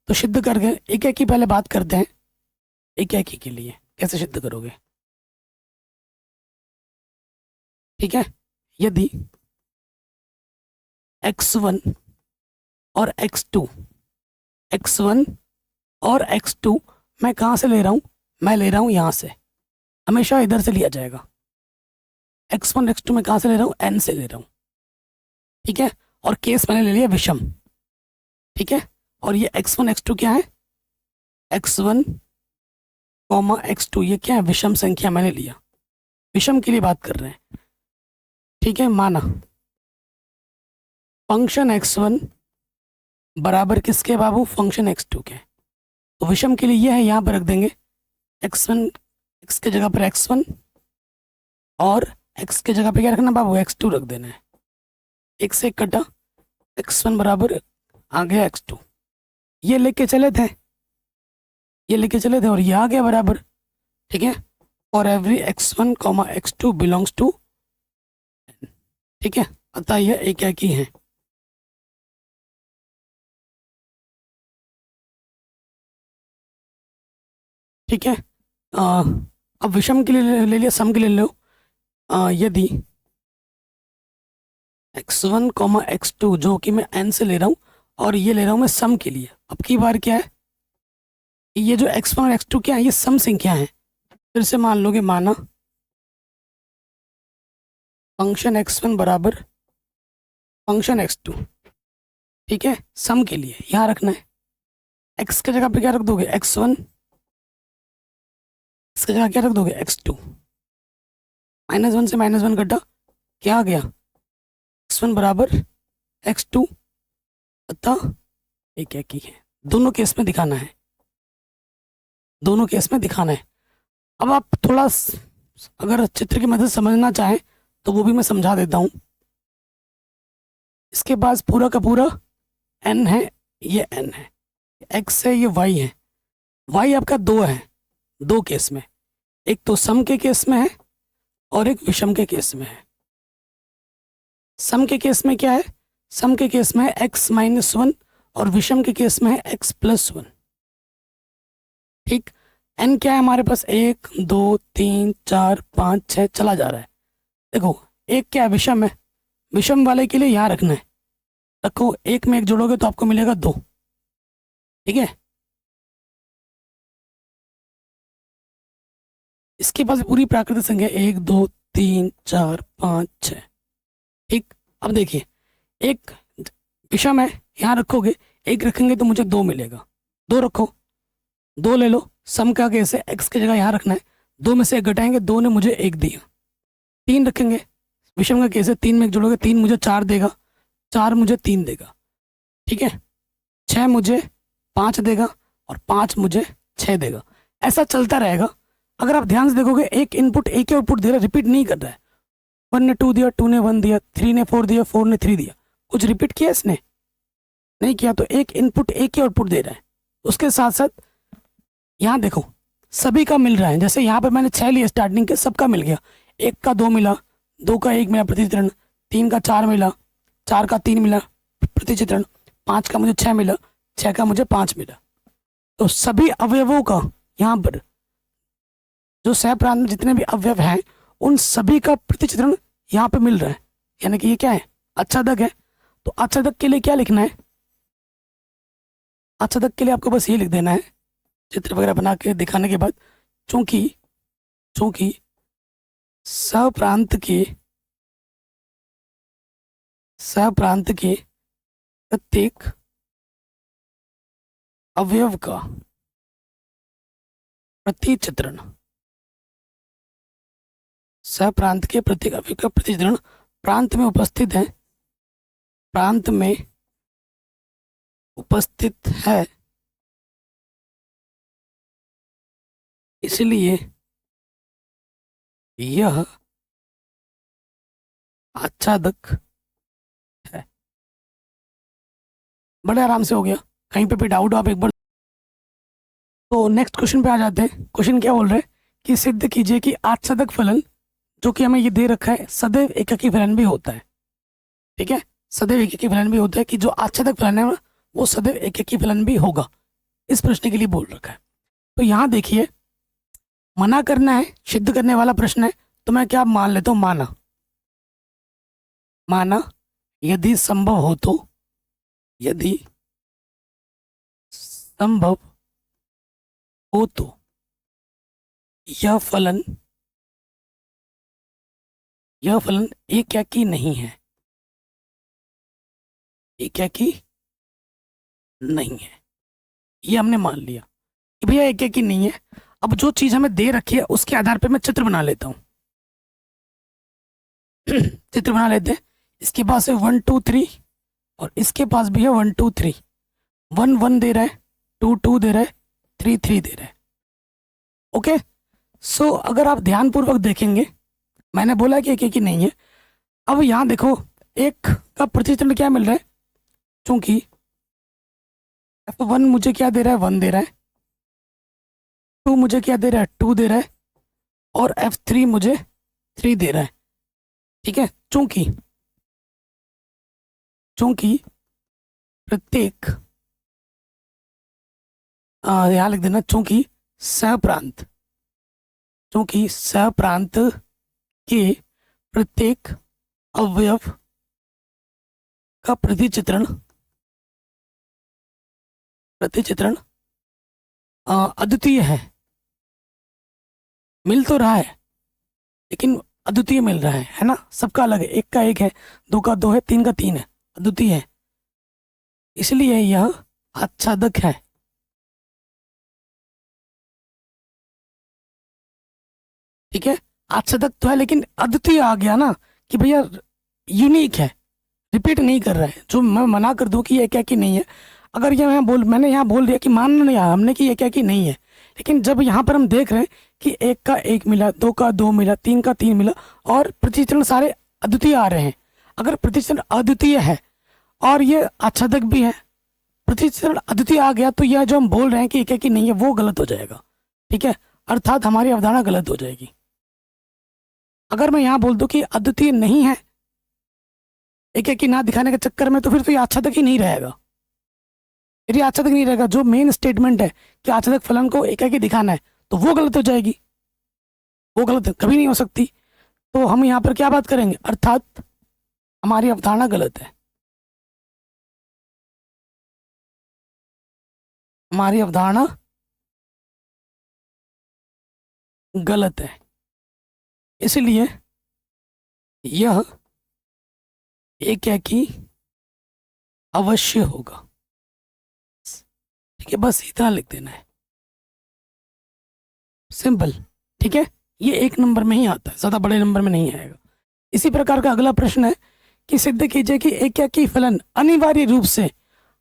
तो सिद्ध करके एक की पहले बात करते हैं। एक के लिए कैसे सिद्ध करोगे? ठीक है, यदि x1 और x2 मैं कहाँ से ले रहा हूँ? मैं ले रहा हूँ यहाँ से, हमेशा इधर से लिया जाएगा। x1 x2 मैं कहाँ से ले रहा हूँ? n से ले रहा हूँ। ठीक है, और केस मैंने ले लिया विषम। ठीक है, और ये x1 x2 क्या है? x1 x2 ये क्या है? विषम संख्या मैंने लिया, विषम के लिए बात कर रहे हैं। ठीक है, माना फंक्शन x1 बराबर किसके बाबू? फंक्शन x2 के। तो विषम के लिए ये है, यहाँ पर रख देंगे x1, x के जगह पर x1, और x के जगह पे क्या रखना बाबू? x2 रख देना है। एक से एक कटा, x1 बराबर आ गया x2, ये लेके चले थे और ये आ गया बराबर। ठीक है, और every x1 x2 belongs to n। ठीक है, अतः यह एक ही है। ठीक है, अब विषम के लिए ले लिया, सम के लिए ले लो। यदि x1 x2 जो कि मैं n से ले रहा हूँ और ये ले रहा हूँ मैं सम के लिए, अब की बार क्या है, ये जो x1 और x2 क्या है? ये सम संख्या है। फिर से मान लोगे, माना फंक्शन x1 बराबर फंक्शन x2। ठीक है, सम के लिए यहाँ रखना है। x के जगह पे क्या रख दोगे? x1, इसके जगह क्या रख दोगे? x2। -1 से -1 कटा, क्या आ गया? x1 बराबर x2, अतः एक ही है। दोनों केस में दिखाना है, अब आप थोड़ा अगर चित्र की मदद समझना चाहें तो वो भी मैं समझा देता हूँ। इसके पास पूरा का पूरा n है, ये n है, x है, ये y है। y आपका 2 है, 2 केस में, एक तो सम के केस में है और एक विषम के केस में है। सम के केस में क्या है? सम के केस में है x-1 और विषम के केस में है x+1। ठीक, n क्या है हमारे पास? 1 2 3 4 5 6 चला जा रहा है। देखो, एक क्या है, विषम है, विषम वाले के लिए यहाँ रखना है। रखो, एक में एक जोड़ोगे तो आपको मिलेगा 2। ठीक है, इसके पास पूरी प्राकृतिक संख्या 1 2 3 4 5 6। ठीक, अब देखिए, एक विषम है, यहाँ रखोगे, एक रखेंगे तो मुझे 2 मिलेगा। 2 रखो, 2 ले लो, सम का केस है, x की जगह यहाँ रखना है, 2 में से 1 घटाएंगे, 2 ने मुझे 1 दिया। 3 रखेंगे, विषम का केस है, 3 में 1 जोड़ोगे, 3 मुझे 4 देगा, 4 मुझे 3 देगा। ठीक है, 6 मुझे 5 देगा और 5 मुझे 6 देगा। ऐसा चलता रहेगा। अगर आप ध्यान से देखोगे, एक इनपुट एक ही आउटपुट दे रहा है, रिपीट नहीं कर रहा है। 1 ने 2 दिया, 2 ने 1 दिया, 3 ने 4 दिया, 4 ने 3 दिया। कुछ रिपीट किया इसने? नहीं किया। तो एक इनपुट एक ही आउटपुट दे रहा है। उसके साथ साथ यहाँ देखो, सभी का मिल रहा है। जैसे यहाँ पे मैंने 6 लिया स्टार्टिंग के, सबका मिल गया। 1 का 2 मिला, 2 का 1 मिला प्रतिचित्रण, 3 का 4 मिला, 4 का 3 मिला प्रतिचित्रण, 5 का मुझे 6 मिला, 6 का मुझे 5 मिला। तो सभी अवयवों का यहाँ पर जो सह प्रांत में जितने भी अवयव हैं, उन सभी का प्रतिचित्रण यहाँ पे मिल रहा है। यानी कि ये क्या है, आच्छादक है। तो आच्छादक के लिए क्या लिखना है? आच्छादक के लिए आपको बस ये लिख देना है, चित्र वगैरह बना के दिखाने के बाद, चूंकि सप्रांत के प्रत्येक अवयव का प्रतिचित्रण, सप्रांत के प्रत्येक अवयव का प्रतिचित्रण प्रांत में उपस्थित है, प्रांत में उपस्थित है, इसलिए यह आच्छादक है। बड़े आराम से हो गया। कहीं पे भी डाउट हो आप एक बार। तो नेक्स्ट क्वेश्चन पे आ जाते हैं। क्वेश्चन क्या बोल रहे हैं कि सिद्ध कीजिए कि आच्छादक फलन, जो कि हमें ये दे रखा है, सदैव एककी फलन भी होता है। ठीक है, सदैव एककी फलन भी होता है, कि जो आच्छादक फलन है वो सदैव एककी फलन भी होगा। इस प्रश्न के लिए बोल रखा है। तो यहाँ देखिए, मना करना है, सिद्ध करने वाला प्रश्न है। तो मैं क्या मान लेता हूँ, माना यदि संभव हो तो, यदि संभव हो तो यह फलन एककी नहीं है, एककी नहीं है। ये हमने मान लिया कि भैया एककी नहीं है। अब जो चीज हमें दे रखी है उसके आधार पे मैं चित्र बना लेता हूँ। चित्र बना लेते हैं। इसके पास है 1 2 3 और इसके पास भी है 1 2 3। 1 1 दे रहा है, 2 2 दे रहा है, 3 3 दे रहा है। ओके, सो अगर आप ध्यानपूर्वक देखेंगे, मैंने बोला कि एक ही नहीं है। अब यहाँ देखो, एक का प्रतिचित्रण क्या मिल रहा है, चूंकि F1 मुझे क्या दे रहा है, 1 दे रहा है, 2 मुझे क्या दे रहा है, 2 दे रहा है, और F3 मुझे 3 दे रहा है। ठीक है, चूंकि प्रत्येक, यहाँ लिख देना, चूंकि सहप्रांत के प्रत्येक अवयव का प्रतिचित्रण अद्वितीय है। मिल तो रहा है लेकिन अद्वितीय मिल रहा है ना। सबका अलग है, 1 का 1 है, 2 का 2 है, 3 का 3 है, अद्वितीय है, इसलिए यह आच्छादक है। ठीक है, आच्छादक तो है लेकिन अद्वितीय आ गया ना, कि भैया यूनिक है, रिपीट नहीं कर रहा है। जो मैं मना कर दूं कि ये क्या कि नहीं है, अगर ये मैंने यहाँ बोल दिया कि मान नहीं आया हमने कि ये क्या कि नहीं है, लेकिन जब यहाँ पर हम देख रहे हैं कि 1 का 1 मिला, 2 का 2 मिला, 3 का 3 मिला, और प्रतिचित्रण सारे अद्वितीय आ रहे हैं। अगर प्रतिचित्रण अद्वितीय है और ये आच्छादक भी है, प्रतिचित्रण अद्वितीय आ गया, तो यह जो हम बोल रहे हैं कि एक एक ही नहीं है, वो गलत हो जाएगा। ठीक है, अर्थात हमारी अवधारणा गलत हो जाएगी। अगर मैं यहाँ बोल दूं कि अद्वितीय नहीं है एक एक ही ना दिखाने के चक्कर में, तो फिर तो ये आच्छादक ही नहीं रहेगा। फिर ये आच्छादक नहीं रहेगा। जो मेन स्टेटमेंट है कि आच्छादक फलन को एक एक ही दिखाना है, तो वो गलत हो जाएगी। वो गलत कभी नहीं हो सकती। तो हम यहाँ पर क्या बात करेंगे, अर्थात हमारी अवधारणा गलत है, हमारी अवधारणा गलत है, इसलिए यह एकाकी अवश्य होगा। ठीक है, बस इतना लिख देना है, सिंपल। ठीक है, ये 1 नंबर में ही आता है, ज़्यादा बड़े नंबर में नहीं आएगा। इसी प्रकार का अगला प्रश्न है कि सिद्ध कीजिए कि एकाकी फलन अनिवार्य रूप से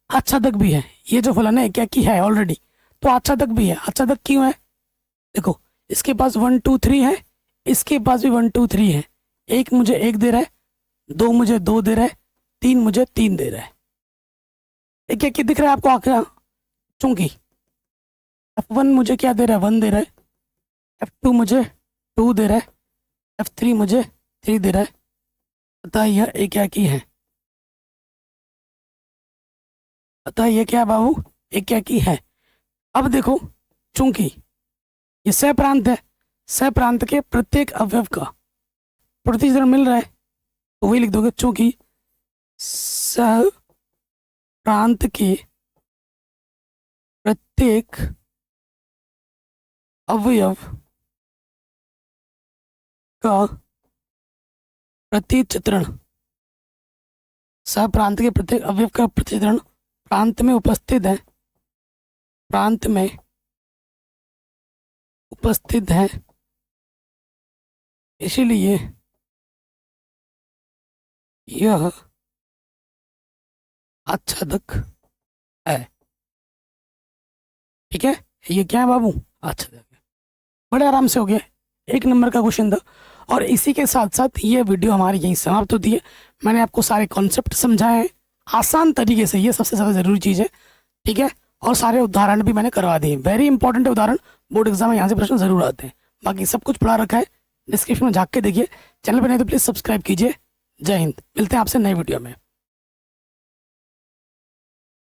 आच्छादक भी है। ये जो फलन है एकाकी है ऑलरेडी, तो आच्छादक भी है। आच्छादक क्यों है, देखो इसके पास 1 2 3 है, इसके पास भी 1 2 3 है। एक मुझे 1 दे रहा है, 2 मुझे 2 दे रहा है, 3 मुझे 3 दे रहा है। एकाकी दिख रहा है आपको आखिर, चूंकि F1 मुझे क्या दे रहा है, 1 दे रहा है, F2 मुझे 2 दे रहा है, F3 मुझे 3 दे रहा है, अतः यह एकाकी है। अतः यह क्या बाबू, एकाकी है। अब देखो, चूंकि ये सहप्रांत है, सहप्रांत के प्रत्येक अवयव का प्रतिचित्रण मिल रहा है, तो वही लिख दोगे, चूंकि सहप्रांत के प्रत्येक अवयव का प्रतिचित्रण, सहप्रांत के प्रत्येक अवयव का प्रतिचित्रण प्रांत में उपस्थित है, प्रांत में उपस्थित है, इसीलिए यह आच्छादक है। ठीक है, ये क्या है बाबू, आच्छादक है। बड़े आराम से हो गया, 1 नंबर का क्वेश्चन था। और इसी के साथ साथ ये वीडियो हमारी यहीं समाप्त होती है। मैंने आपको सारे कॉन्सेप्ट समझाए हैं आसान तरीके से, ये सबसे ज़्यादा ज़रूरी चीज़ है। ठीक है, और सारे उदाहरण भी मैंने करवा दिए, वेरी इंपॉर्टेंट है उदाहरण, बोर्ड एग्जाम में यहाँ से प्रश्न जरूर आते हैं। बाकी सब कुछ पढ़ा रखा है, डिस्क्रिप्शन में झाँक के देखिए। चैनल पर नहीं तो प्लीज़ सब्सक्राइब कीजिए। जय हिंद, मिलते हैं आपसे नए वीडियो में।